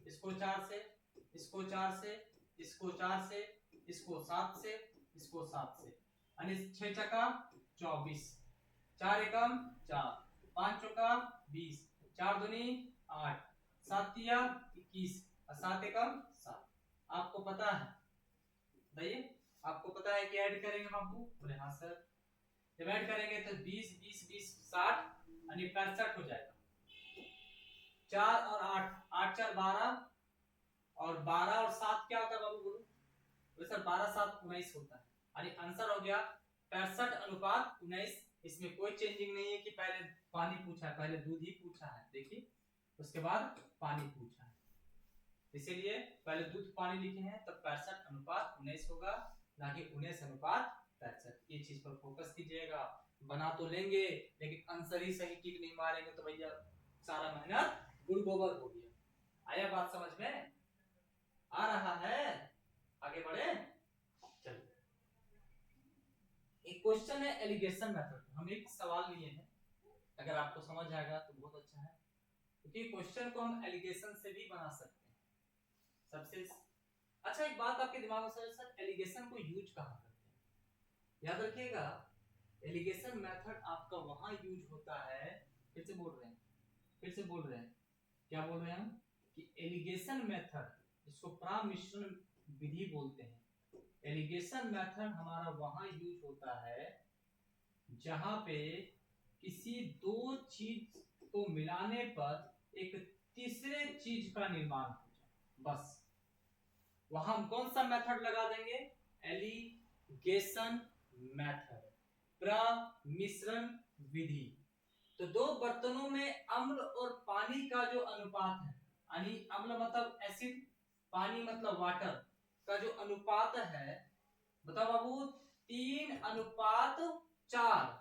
इसको 4 से, इसको 4 से, इसको 4 से, इसको 7 से, इसको 7 से, यानी 6 चका 24, 4 एकम 4, 5 चौका 20, 4 दूनी 8, 7 तिया 21 और 7 एकम 7। आपको पता है, बताइए आपको पता है कि ऐड करेंगे बाबू? बोले हाँ सर। जब ऐड करेंगे तो 20 20 20 60 यानी 65 हो जाएगा। 4 और 8, 8 4 12 और 12 और 7 क्या होता है बाबू बोलो? बोले सर 12 7 19 होता है, यानी आंसर हो गया 65:19। इसमें कोई चेंजिंग नहीं है कि पहले पानी पूछा है, पहले दूध ही पूछा है, देखिए उसके बाद पानी पूछा है, इसीलिए पहले दूध पानी लिखे हैं तो 65:19 होगा, ना कि 19:65। ये चीज पर फोकस कीजिएगा। बना तो लेंगे लेकिन आंसर ही सही ठीक नहीं मारेंगे तो भैया सारा मेहनत गुड़ गोबर हो गया। आया बात समझ में? आ रहा है? आगे बढ़े, चलो। एक क्वेश्चन है एलिगेशन मेथड, हम एक सवाल लिए हैं, अगर आपको समझ आएगा तो बहुत अच्छा है, क्योंकि क्वेश्चन को हम एलिगेशन से भी बना सकते हैं। सबसे अच्छा एक बात आपके दिमाग में सर एलिगेशन को यूज कहाँ करते हैं? याद रखिएगा, एलिगेशन मेथड आपका वहां यूज होता है, फिर से बोल रहे हैं, क्या बोल रहे हैं हम? कि एलिगेशन मेथड, जिसको परामिश्रण विधि बोलते हैं, एलिगेशन मेथड हमारा वहां यूज होता है जहां पे किसी दो चीज को मिलाने पर एक तीसरे चीज का निर्माण हो जाए, बस वहां हम कौन सा मेथड लगा देंगे? एलिगेशन मेथड, प्रमिश्रण विधि। तो दो बर्तनों में अम्ल और पानी का जो अनुपात है, यानी अम्ल मतलब एसिड, पानी मतलब वाटर का जो अनुपात है, बताओ बाबू 3:4,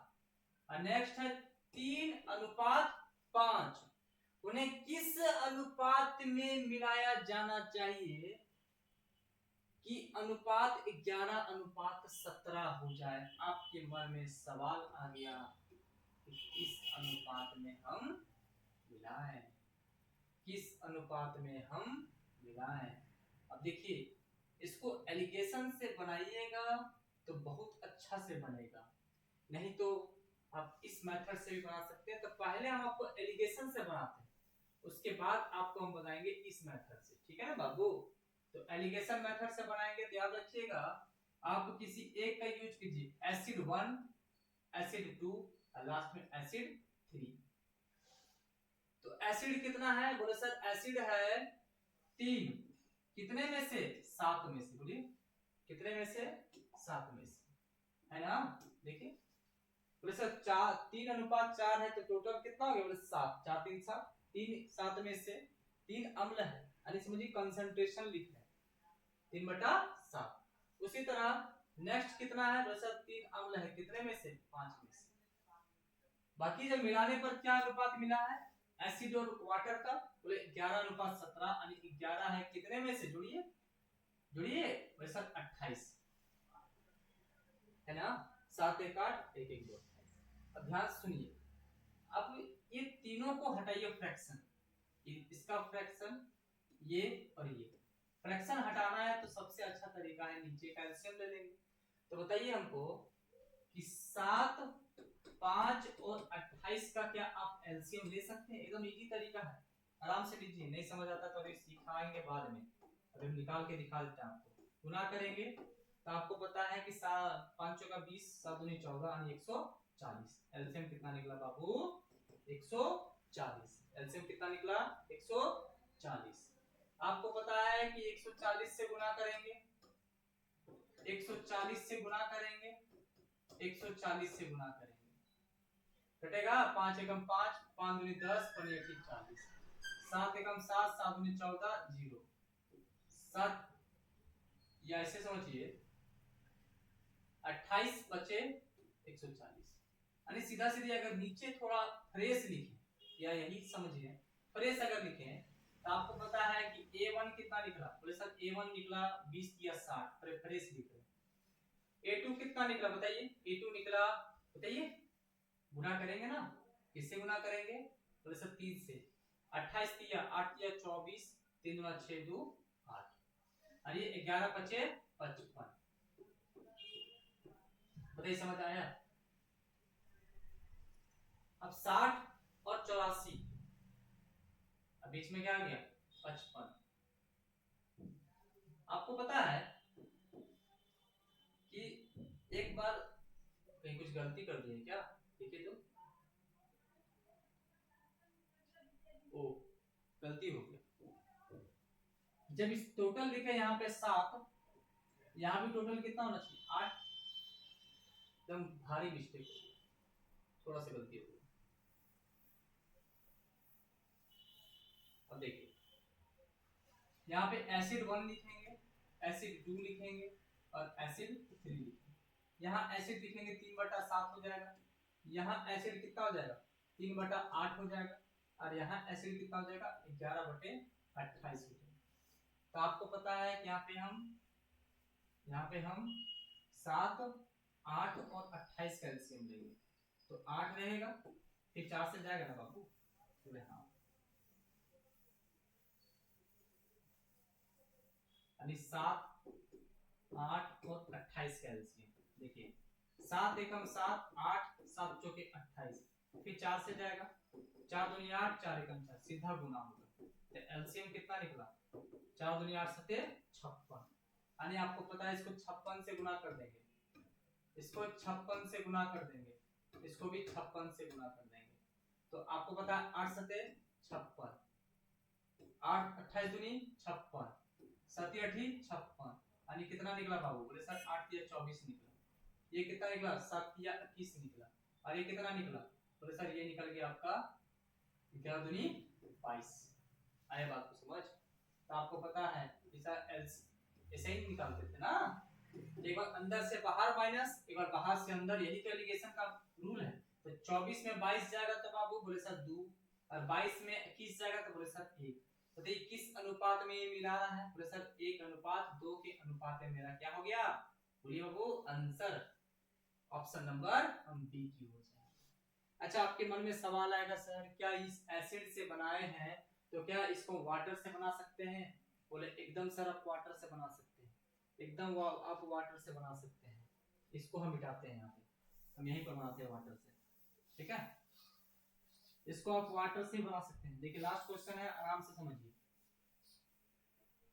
और नेक्स्ट है 3:5। उन्हें किस अनुपात में मिलाया जाना चाहिए कि अनुपात 11:17 हो जाए? आपके मन में सवाल आ गया कि किस अनुपात में हम मिलाएं, किस अनुपात में हम मिलाएं। अब देखिए, इसको एलिगेशन से बनाइएगा तो बहुत अच्छा से बनेगा, नहीं तो आप इस मेथड से भी बना सकते हैं। तो पहले हम आपको एलिगेशन से बनाते हैं, उसके बाद आपको हम बनाएंगे इस मेथड से, ठीक है ना बाबू? तो एलिगेशन मेथड से बनाएंगे तो याद रखिएगा, आप किसी एक का यूज कीजिए, एसिड 1, एसिड 2 और लास्ट में एसिड 3। तो एसिड कितना है? बोले सर एसिड है 3, कितने में से? 7 में से। बोलिए कितने में से? 7 में से, है ना? देखिए बोले सर 3:4 है तो टोटल कितना हो गया? बोले 7, 4 3 7, 3 7 में से 3 अम्ल है, यानी समझिए कंसंट्रेशन लिख रहे हैं 3/7। उसी तरह नेक्स्ट कितना है? बोले सर 3 अम्ल है, कितने में से? 5 में से। बाकी जब मिलाने पर क्या अनुपात मिला है एसिड और वाटर का? बोले 11:17, यानी 11 है कितने में से? जोड़िए बोले सर 28, है ना? 7 1 8 1 1 2 28। अब ध्यान सुनिए, अब ये तीनों को हटाइए फ्रैक्शन, इसका फ्रैक्शन, ये और ये फ्रैक्शन हटाना है तो सबसे अच्छा तरीका है नीचे कैल्शियम ले लेंगे। तो बताइए हमको कि 7 5 और 28 का क्या आप एलसीएम ले सकते हैं? एकदम इजी तरीका है, आराम से लीजिए। नहीं समझ आता तो अभी सिखाएंगे बाद में, अभी हम निकाल के दिखा देते हैं आपको। गुना करेंगे तो आपको पता है कि 5 का 20, 7 दूनी 14 यानी 140। एलसीएम कितना निकला बाबू? 140। एलसीएम कितना निकला? 140। आपको पता है कि 140 से गुना करेंगे, 140 से गुना करेंगे, 140 से गुना करेंगे, कटेगा 5 एकम 5, 5 दूनी 10, 5 एकम 40, 7 एकम 7, 7 दूनी 14, 0 7, या ऐसे समझिए 28 बचे 140, यानी सीधा सीधे अगर नीचे थोड़ा फ्रेश लिखें, या यही समझिए फ्रेश अगर लिखें तो आपको पता है कि A1 कितना निकला? बोले सर A1 निकला 20 या 60, फ्रेश लिख रहे। A2 कितना निकला बताइए? A2 निकला, बताइए गुना करेंगे ना, किससे गुना करेंगे? बोले सर 3 से, 28 तिया 8 तिया 24, 3 दूना 6 2 8, और ये 11 बचे 55। बताइए समझ आया? अब 60 और 84, अब बीच में क्या आ गया 55। आपको पता है कि एक बार कहीं कुछ गलती कर दी है क्या? देखिए तो, ओ गलती हो गया। जब इस टोटल लिखे यहाँ पे 7, यहाँ भी टोटल कितना होना चाहिए 8, एकदम भारी मिस्टेक हो गई, थोड़ा सा गलती हो गई। अब देखिए यहाँ पे एसिड 1 लिखेंगे, एसिड 2 लिखेंगे और एसिड 3 लिखेंगे। यहाँ एसिड लिखेंगे 3/7 हो जाएगा, यहाँ एसिड कितना हो जाएगा 3/8 हो जाएगा, और यहाँ एसिड कितना हो जाएगा 11/28 हो जाएगा। तो आपको पता है कि यहाँ पे हम 7, 8 और 28 का एलसीएम लेंगे, तो 8 रहेगा, फिर 4 से जाएगा ना बाबू, बोले हाँ, यानी 7, 8 और 28 का एलसीएम। देखिए 7 एकम 7, 8 7 चौके 28, फिर 4 से जाएगा, 4 दूनी 8, 4 एकम 4, सीधा गुना होगा, तो एलसीएम कितना निकला 4 दूनी 8 सते 56। यानी आपको पता है इसको 56 से गुना कर देंगे, इसको 56 से गुना कर देंगे, इसको भी 56 से गुना कर देंगे, तो आपको पता है 8 सते 56, 8 28 दूनी 56, 7 8 56, यानी कितना निकला बाबू? बोले सर 8 या 24 निकला। ये कितना निकला 7 या 21 निकला, और ये कितना निकला? बोले सर ये निकल गया आपका 11 दूनी 22। आए बात को समझ? तो आपको पता है ऐसे ही निकालते थे ना, एक बार अंदर से बाहर माइनस, एक बार बाहर से अंदर, यही तो एलिगेशन का रूल है। तो 24 में 22 जाएगा तो बाबू बोले सर 2, और 22 में 21 जाएगा तो बोले सर 1। बताइए किस अनुपात में ये मिला रहा है? बोले सर 1:2 के अनुपात में मेरा क्या हो गया? बोलिए बाबू आंसर ऑप्शन नंबर हम बी की हो जाएगा। अच्छा आपके मन में सवाल आएगा सर क्या इस एसिड से बनाए हैं तो क्या इसको वाटर से बना सकते हैं? बोले एकदम सर आप वाटर से बना सकते हैं, एकदम आप वाटर से बना सकते हैं। इसको हम मिटाते हैं, यहाँ पे हम यहीं पर बनाते हैं वाटर से, ठीक है? इसको आप वाटर से बना सकते हैं। देखिए लास्ट क्वेश्चन है, आराम से समझिए।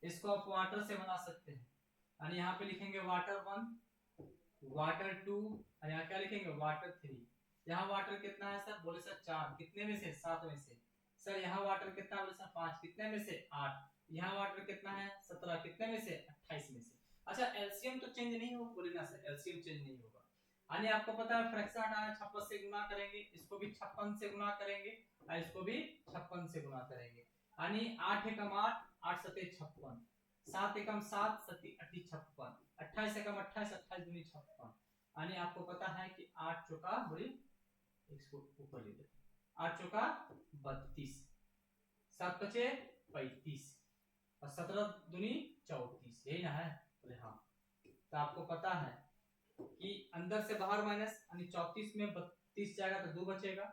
इसको आप वाटर से बना सकते हैं, यानी यहाँ पे लिखेंगे वाटर 1, वाटर 2, और यहाँ क्या लिखेंगे वाटर 3। यहाँ वाटर कितना है सर? बोले सर 4, कितने में से? 7 में से। सर यहाँ वाटर कितना? बोले सर 5, कितने में से? 8। यहाँ वाटर कितना है? 17, कितने में से? 28 में से। अच्छा एलसीएम तो चेंज नहीं होगा? बोले ना सर एलसीएम चेंज नहीं होगा। यानी आपको पता है फ्रैक्शन हटाना 56 से गुना करेंगे, इसको भी 56 से गुना करेंगे और इसको भी 56 से गुना करेंगे, यानी 8 एकम 8, 8 सते 56, 7 एकम 7, 7 अट्ठी 56, 28 एकम 28, 28 दूनी 56, यानी आपको पता है कि 8 चौका बोली, इसको ऊपर ले लेते, 8 चौका 32, 7 बचे 35 और 17 दूनी 34, यही ना है? बोले हाँ। तो आपको पता है कि अंदर से बाहर माइनस, यानी 34 में 32 जाएगा तो 2 बचेगा,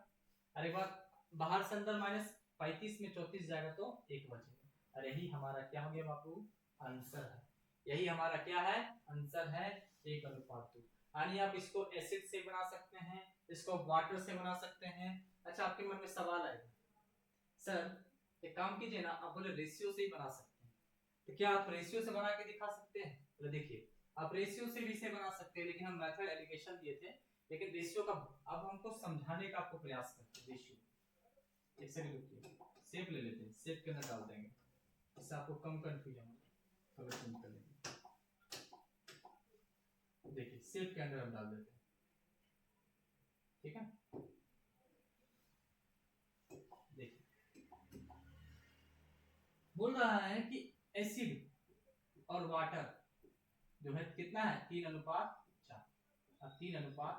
और एक बार बाहर से अंदर माइनस, 35 में 34 जाएगा तो 1 बचेगा, और यही हमारा क्या हो गया बापू? आंसर है। यही हमारा क्या है? आंसर है 1:2। यानी आप इसको एसिड से बना सकते हैं, इसको वाटर से बना सकते हैं। अच्छा आपके मन में सवाल आएगा सर एक काम कीजिए ना, आप बोले रेशियो से ही बना सकते हैं, तो क्या आप रेशियो से बना के दिखा सकते हैं? तो देखिए आप रेशियो से भी इसे बना सकते हैं, लेकिन हम मेथड एलिगेशन दिए थे, लेकिन रेशियो का अब हमको समझाने का आपको प्रयास करते हैं। रेशियो एक सेकंड रुकिए, शेप ले लेते हैं, शेप के अंदर डाल देंगे, इससे आपको कम कंफ्यूजन होगा। कलर चेंज कर लेंगे, देखिए शेप के अंदर हम डाल देते हैं, ठीक है? देखिए बोल रहा है कि एसिड और वाटर जो है कितना है? 3:4। अब 3:,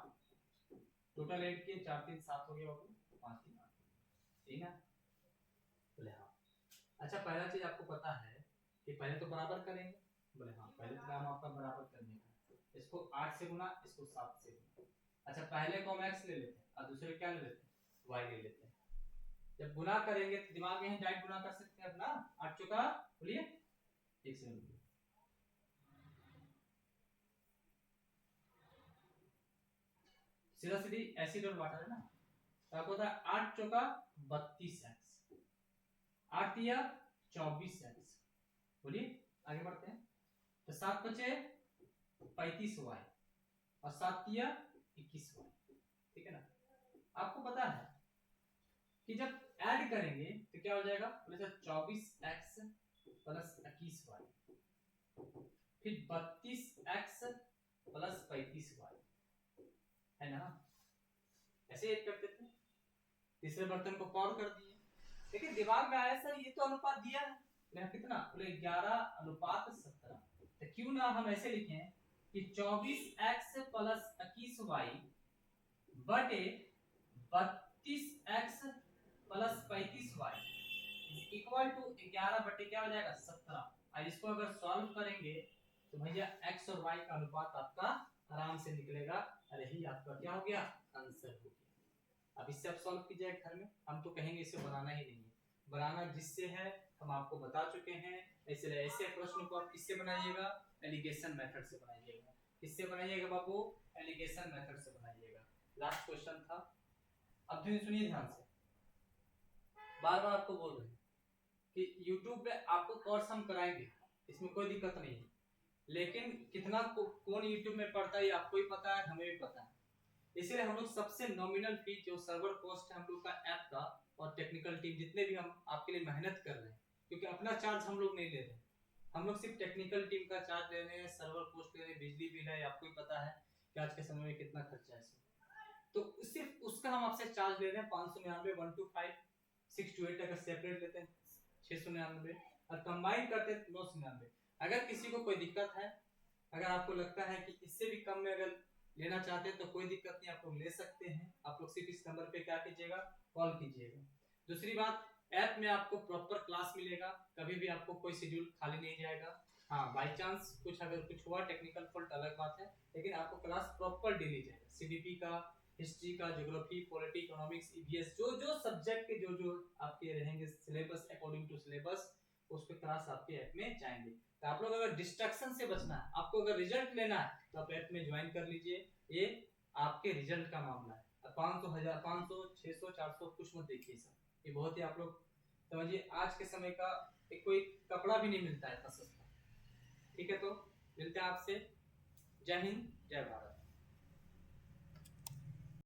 टोटल ऐड किए 4 3 7 हो गया बाबू, 5 3 8, ठीक है? बोले हाँ। अच्छा पहला चीज आपको पता है कि पहले तो बराबर करेंगे, बोले हाँ पहले तो काम आपका बराबर करने का, इसको 8 से गुना, इसको 7 से गुना। अच्छा पहले को हम x ले लेते हैं और दूसरे क्या ले लेते हैं? y ले लेते हैं, जब गुना करेंगे तो दिमाग में डायरेक्ट गुना कर सकते हैं अपना 8 चौका बोलिए 1 से बोलिए सीधा सीधी एसिड और वाटर है ना, तो आपको होता है 8 चौका 32 एक्स, 8 दिया 24 एक्स, बोलिए आगे बढ़ते हैं। तो 7 बचे 35 वाई और 7 दिया 21 वाई, ठीक है ना। आपको पता है कि जब ऐड करेंगे तो क्या हो जाएगा, बोले 24 एक्स प्लस 21 वाई, फिर 32 एक्स प्लस 35 वाई, है ना, ऐसे ऐड करते थे। तीसरे बर्तन को पॉर कर दिए, देखिए दिमाग में आया सर ये तो अनुपात दिया है, यहाँ कितना, बोले 11:17, तो क्यों ना हम ऐसे लिखें कि 24x प्लस 21y बटे 32x plus 35y equal to 11 बटे क्या हो जाएगा 17। और इसको अगर सॉल्व करेंगे तो भैया x और y का अनुपात आपका आराम से निकलेगा, अरे ही आपका क्या हो गया, आंसर हो गया। अब इससे आप सॉल्व कीजिए घर में, हम तो कहेंगे इसे बनाना ही नहीं है, बनाना जिससे है हम आपको बता चुके हैं। इसलिए ऐसे प्रश्नों को आप किससे बनाइएगा, एलिगेशन मेथड से बनाइएगा। किससे बनाइएगा बाबू, एलिगेशन मेथड से बनाइएगा। लास्ट क्वेश्चन था, अब सुनिए ध्यान से, बार बार आपको बोल रहे हैं कि YouTube पे आपको कोर्स हम कराएंगे, इसमें कोई दिक्कत नहीं है, लेकिन कितना कौन YouTube में पढ़ता है आपको ही पता है, हमें भी पता है। इसलिए हम लोग सबसे नॉमिनल फी जो सर्वर कॉस्ट है हम लोग का ऐप का और टेक्निकल टीम जितने भी हम आपके लिए मेहनत कर रहे हैं, क्योंकि अपना चार्ज हम लोग नहीं ले रहे हैं, हम लोग सिर्फ टेक्निकल टीम का चार्ज ले रहे हैं, सर्वर कॉस्ट ले रहे हैं, बिजली बिल है, आपको ही पता है कि आज के समय में कितना खर्चा है इसमें, तो सिर्फ उसका हम आपसे चार्ज ले रहे हैं 599, 1 to 5, 6 to 8 अगर सेपरेट लेते हैं 699 और कंबाइन करते हैं 999। अगर किसी को कोई दिक्कत है, अगर आपको लगता है कि इससे भी कम में अगर लेना चाहते हैं तो कोई दिक्कत नहीं, आप लोग ले सकते हैं। आप लोग सिर्फ इस नंबर पे क्या कीजिएगा, कॉल कीजिएगा। दूसरी बात, ऐप में आपको प्रॉपर क्लास मिलेगा, कभी भी आपको कोई शेड्यूल खाली नहीं जाएगा। हाँ बाय चांस कुछ अगर कुछ हुआ टेक्निकल फॉल्ट अलग बात है, लेकिन आपको क्लास प्रॉपर डेली जाएगा। सीडीपी का, हिस्ट्री का, ज्योग्राफी, पॉलिटी, इकोनॉमिक्स, ईवीएस, जो सब्जेक्ट के जो आपके रहेंगे सिलेबस अकॉर्डिंग टू सिलेबस, उस पे क्लास आपके ऐप में जाएंगे। तो आप लोग अगर डिस्ट्रैक्शन से बचना है, आपको अगर रिजल्ट लेना है तो आप ऐप में ज्वाइन कर लीजिए, ये आपके रिजल्ट का मामला है। 500, 1000, 500, 600, 400 कुछ मत देखिए सर, ये बहुत ही आप लोग समझिए आज के समय का एक कोई कपड़ा भी नहीं मिलता है इतना सस्ता। ठीक है, तो मिलते हैं आपसे, जय हिंद जय भारत।